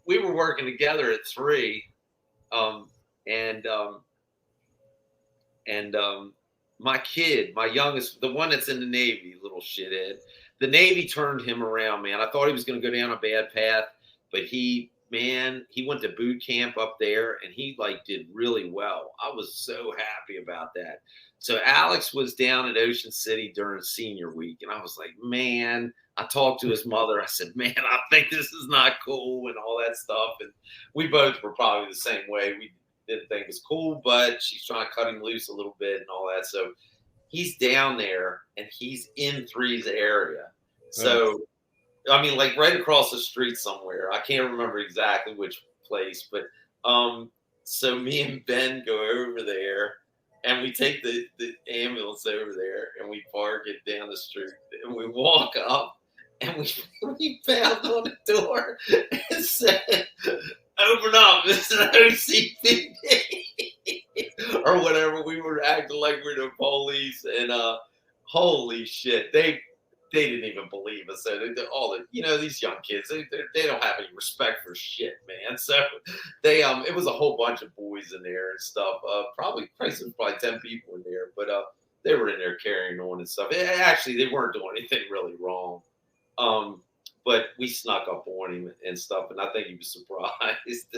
we were working together at 3, and my kid, my youngest, the one that's in the Navy, little shithead, the Navy turned him around, man. I thought he was going to go down a bad path, but he went to boot camp up there, and he did really well. I was so happy about that. So Alex was down at Ocean City during senior week, and I was like, man, I talked to his mother. I said, man, I think this is not cool and all that stuff. And we both were probably the same way. We didn't think it was cool, but she's trying to cut him loose a little bit and all that. So he's down there, and he's in 3's area. So, I mean, right across the street somewhere. I can't remember exactly which place, but so me and Ben go over there, and we take the ambulance over there, and we park it down the street, and we walk up, and we pound on the door and said, "Open up, it's an OCPD," or whatever. We were acting like we were the police, and holy shit, they didn't even believe us. So these young kids, they don't have any respect for shit, man. So they it was a whole bunch of boys in there and stuff. Probably 10 people in there, but they were in there carrying on and stuff. Actually, they weren't doing anything really wrong. But we snuck up on him and stuff, and I think he was surprised.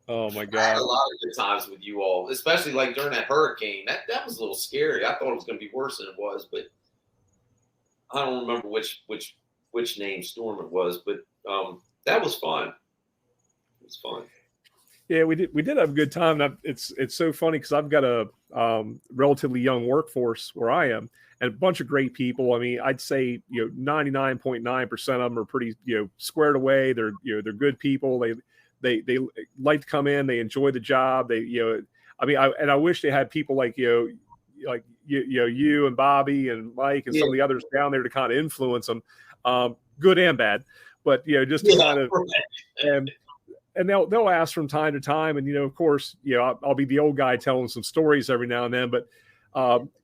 Oh my God! I had a lot of good times with you all, especially during that hurricane. That was a little scary. I thought it was going to be worse than it was, but I don't remember which named storm it was. But that was fun. It was fun. Yeah, we did have a good time. It's so funny because I've got a relatively young workforce where I am, and a bunch of great people. I mean, I'd say 99.9% of them are pretty squared away. They're good people. They like to come in. They enjoy the job. I wish they had people like you and Bobby and Mike and some of the others down there to kind of influence them, good and bad. But just to kind of and they'll ask from time to time, and of course, I'll be the old guy telling some stories every now and then. But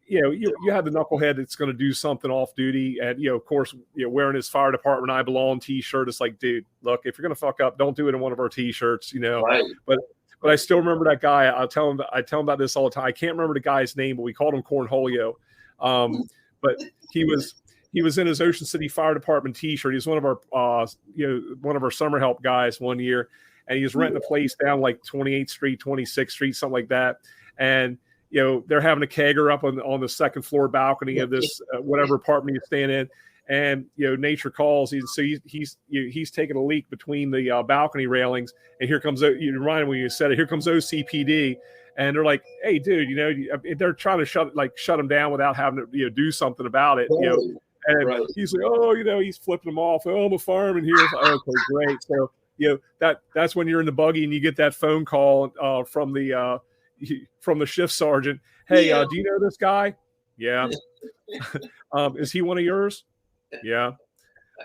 you have the knucklehead that's going to do something off duty, and of course, wearing his fire department I belong T-shirt. It's like, dude, look, if you're going to fuck up, don't do it in one of our T-shirts, Right. But I still remember that guy. I tell him about this all the time. I can't remember the guy's name, but we called him Cornholio. But he was in his Ocean City Fire Department T-shirt. He was one of our summer help guys one year, and he was renting a place down 28th Street, 26th Street, something like that. And they're having a kegger up on the second floor balcony of this whatever apartment he's staying in. And nature calls. He's taking a leak between the balcony railings, and here comes you reminded me when you said it. Here comes OCPD, and they're like, "Hey, dude, they're trying to shut him down without having to do something about it." And he's like, "Oh, he's flipping them off. Oh, I'm a fireman here." Like, okay, great. So that's when you're in the buggy and you get that phone call from the shift sergeant. Hey, do you know this guy? Yeah. Is he one of yours? Yeah.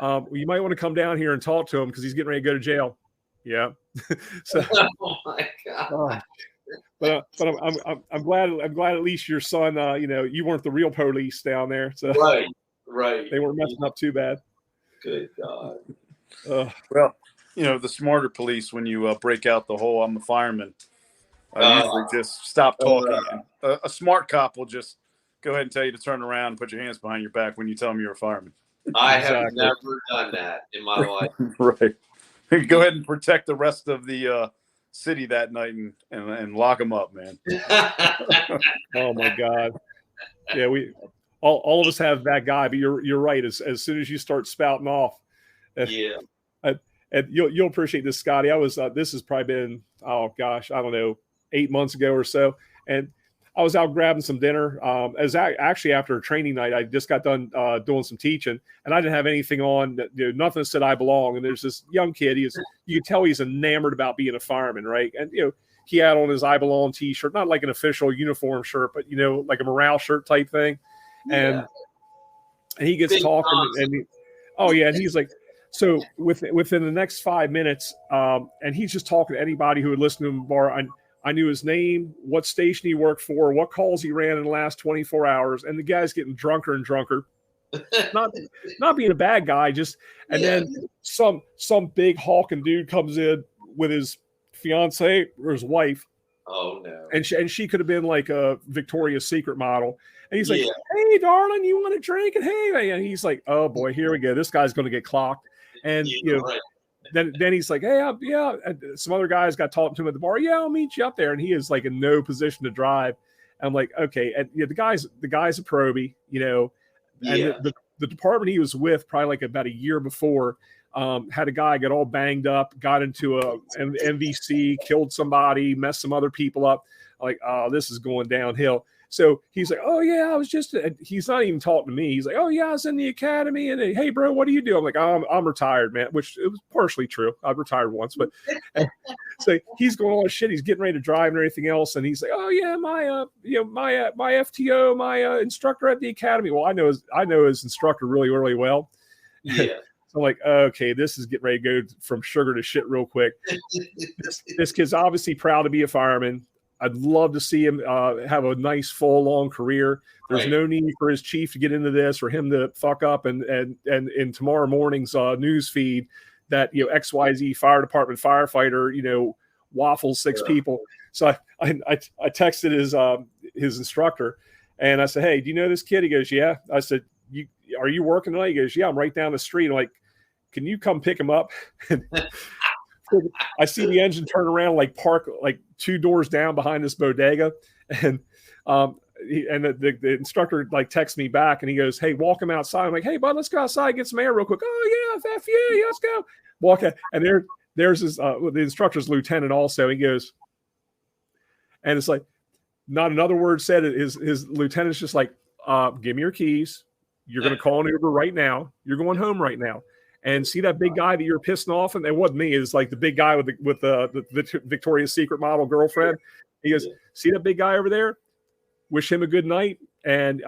Well, you might want to come down here and talk to him because he's getting ready to go to jail. Yeah. So, oh my God. But I'm glad at least your son, you weren't the real police down there. So right. They weren't messing up too bad. Good God. Well, the smarter police, when you break out the whole "I'm a fireman," usually just stop talking. A smart cop will just go ahead and tell you to turn around and put your hands behind your back when you tell them you're a fireman. I have never done that in my life. Right. Go ahead and protect the rest of the city that night and lock them up, man. Oh my God. Yeah, we all of us have that guy, but you're right. As soon as you start spouting off, and you'll appreciate this, Scotty. I was this has probably been, oh gosh, I don't know, 8 months ago or so, and I was out grabbing some dinner. As actually after a training night, I just got done doing some teaching, and I didn't have anything on. Nothing said I belong. And there's this young kid. You could tell he's enamored about being a fireman, right? And he had on his I belong T-shirt, not like an official uniform shirt, but like a morale shirt type thing. And he gets big talking, and he's like, so within the next 5 minutes, and he's just talking to anybody who would listen to him. I knew his name, what station he worked for, what calls he ran in the last 24 hours, and the guy's getting drunker and drunker. Not being a bad guy, just and then some big hulking dude comes in with his fiance or his wife. Oh no! And she could have been like a Victoria's Secret model. And he's like, "Hey, darling, you want a drink?" And hey, and he's like, "Oh boy, here we go. This guy's going to get clocked." And then he's like, "Hey, yeah." And some other guys got talking to him at the bar. "Yeah, I'll meet you up there." And he is like in no position to drive. And I'm like, "Okay." And the guy's a probie, And the department he was with, probably like about a year before, had a guy get all banged up, got into an MVC, killed somebody, messed some other people up. Like, oh, this is going downhill. So he's like, "Oh yeah, I was just." He's not even talking to me. He's like, "Oh yeah, I was in the academy." And hey, bro, what do you do? I'm like, I'm retired, man. Which it was partially true. I've retired once, but so he's going all this shit. He's getting ready to drive and everything else. And he's like, "Oh yeah, my FTO, my instructor at the academy." Well, I know his instructor really, really well. Yeah. So I'm like, okay, this is getting ready to go from sugar to shit real quick. This kid's obviously proud to be a fireman. I'd love to see him have a nice, full, long career. There's no need for his chief to get into this or him to fuck up and in tomorrow morning's news feed that XYZ fire department firefighter waffles 6 people. So I texted his instructor and I said, "Hey, do you know this kid?" He goes, "Yeah." I said, "Are you working tonight?" He goes, "Yeah, I'm right down the street." I'm like, "Can you come pick him up?" I see the engine turn around, like park like 2 doors down behind this bodega, and the instructor like texts me back and he goes, "Hey, walk him outside." I'm like, "Hey, bud, let's go outside and get some air real quick." "Oh yeah, F yeah, let's go." Walk out, and there's his the instructor's lieutenant also. He goes, and it's like not another word said. His lieutenant's just like, "Give me your keys. You're going to call an Uber right now. You're going home right now." And see that big guy that you're pissing off, and it wasn't me. It's like the big guy with the Victoria's Secret model girlfriend. He goes, "See that big guy over there? Wish him a good night, and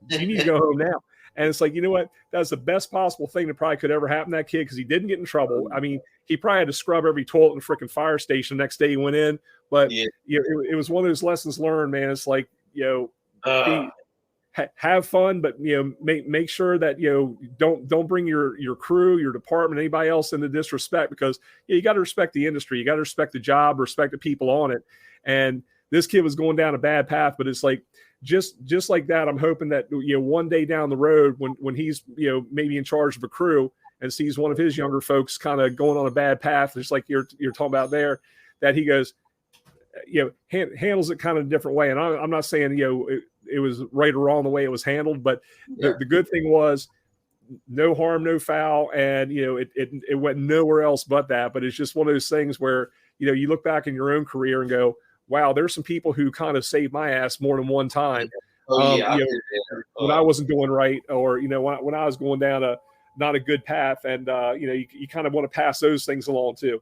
you need to go home now." And it's like, you know what? That's the best possible thing that probably could ever happen to that kid because he didn't get in trouble. I mean, he probably had to scrub every toilet in the freaking fire station the next day he went in. But it was one of those lessons learned, man. It's like, have fun, but make sure that don't bring your crew, your department, anybody else into disrespect, because you got to respect the industry, you got to respect the job, respect the people on it. And this kid was going down a bad path, but it's like just like that. I'm hoping that one day down the road when he's maybe in charge of a crew and sees one of his younger folks kind of going on a bad path, just like you're talking about there, that he goes handles it kind of a different way. And I'm not saying it was right or wrong the way it was handled, but the good thing was no harm, no foul, and it went nowhere else but that. But it's just one of those things where you look back in your own career and go, wow, there's some people who kind of saved my ass more than one time. When I wasn't doing right, or when I was going down not a good path, and you kind of want to pass those things along too.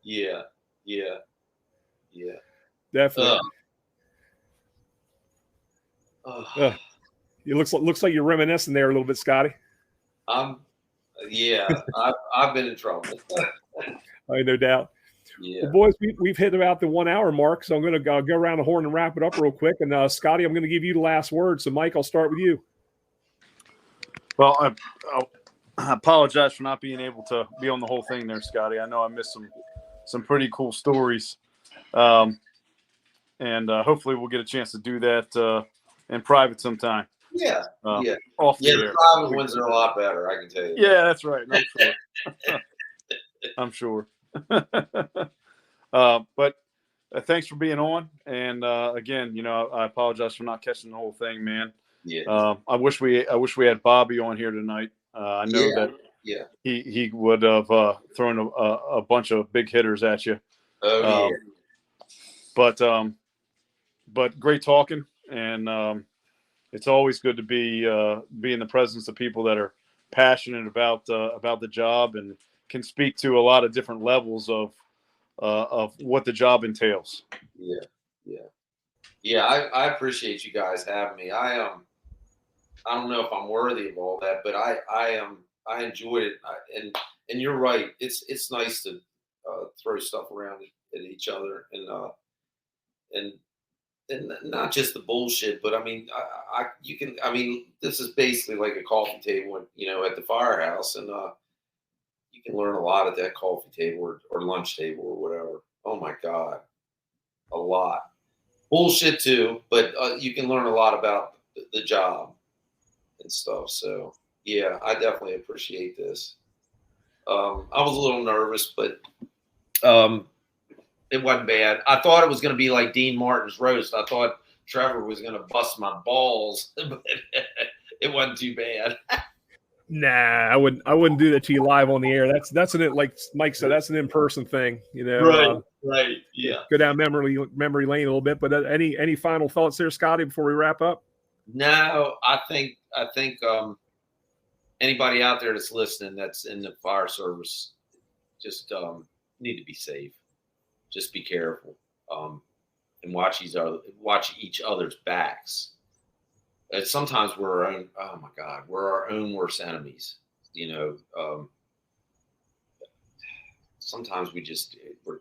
Yeah, definitely. It looks like you're reminiscing there a little bit, Scotty. I've been in trouble. No doubt. Yeah. Well, boys, we've hit about the 1 hour mark, so I'm going to go around the horn and wrap it up real quick. And Scotty, I'm going to give you the last word. So, Mike, I'll start with you. Well, I apologize for not being able to be on the whole thing there, Scotty. I know I missed some pretty cool stories, and hopefully we'll get a chance to do that in private sometime. Yeah. Off the air. The private ones are a lot better, I can tell you. Yeah, that's right. I'm sure. But thanks for being on. And again, I apologize for not catching the whole thing, man. Yeah. I wish we had Bobby on here tonight. I know that he would have thrown a bunch of big hitters at you. Oh yeah. But great talking, and it's always good to be in the presence of people that are passionate about the job and can speak to a lot of different levels of what the job entails. Yeah. I appreciate you guys having me. I don't know if I'm worthy of all that, but I enjoyed it. And you're right. It's nice to throw stuff around at each other, and and not just the bullshit, but I mean, this is basically like a coffee table, at the firehouse, and you can learn a lot at that coffee table or lunch table or whatever. Oh my God, a lot. Bullshit too, but you can learn a lot about the job and stuff. So yeah, I definitely appreciate this. I was a little nervous, but it wasn't bad. I thought it was going to be like Dean Martin's roast. I thought Trevor was going to bust my balls, but it wasn't too bad. Nah, I wouldn't do that to you live on the air. That's like Mike said, that's an in-person thing, Right. Yeah. Go down memory lane a little bit. But any final thoughts there, Scotty, before we wrap up? No, I think anybody out there that's listening that's in the fire service just need to be safe. Just be careful, and watch each other's backs. Sometimes we're our own. Oh my God, we're our own worst enemies. Sometimes we're.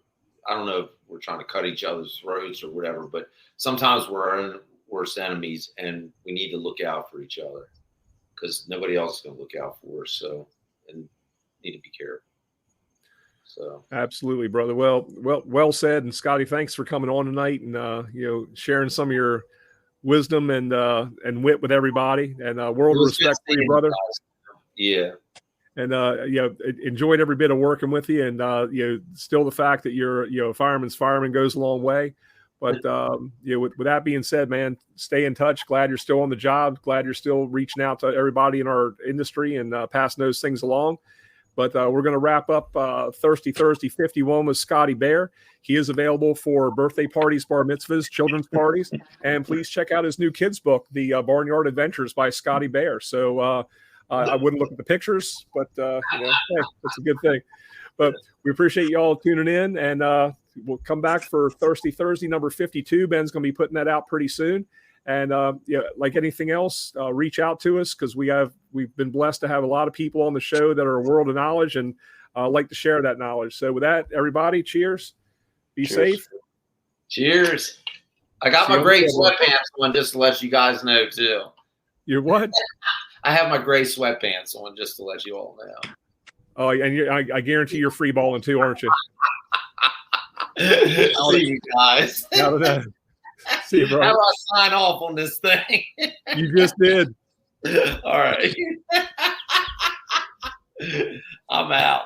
I don't know if we're trying to cut each other's throats or whatever, but sometimes we're our own worst enemies, and we need to look out for each other because nobody else is going to look out for us. So, and need to be careful. So absolutely, brother. Well said. And Scotty, thanks for coming on tonight and sharing some of your wisdom and wit with everybody. And world of respect for you, brother. Yeah. And enjoyed every bit of working with you. And still the fact that you're a fireman's fireman goes a long way. But with that being said, man, stay in touch. Glad you're still on the job. Glad you're still reaching out to everybody in our industry and passing those things along. But we're going to wrap up Thirsty Thursday 51 with Scotty Baer. He is available for birthday parties, bar mitzvahs, children's parties. And please check out his new kids book, The Barnyard Adventures by Scotty Baer. So I wouldn't look at the pictures, but hey, that's a good thing. But we appreciate you all tuning in. And we'll come back for Thirsty Thursday number 52. Ben's going to be putting that out pretty soon. And like anything else, reach out to us because we've been blessed to have a lot of people on the show that are a world of knowledge and like to share that knowledge. So with that, everybody, cheers. Be safe. Cheers. I got my gray sweatpants on just to let you guys know too. Your what? I have my gray sweatpants on just to let you all know. Oh, and I guarantee you're free balling too, aren't you? See you guys. See you, bro. How do I sign off on this thing? You just did. All right. I'm out.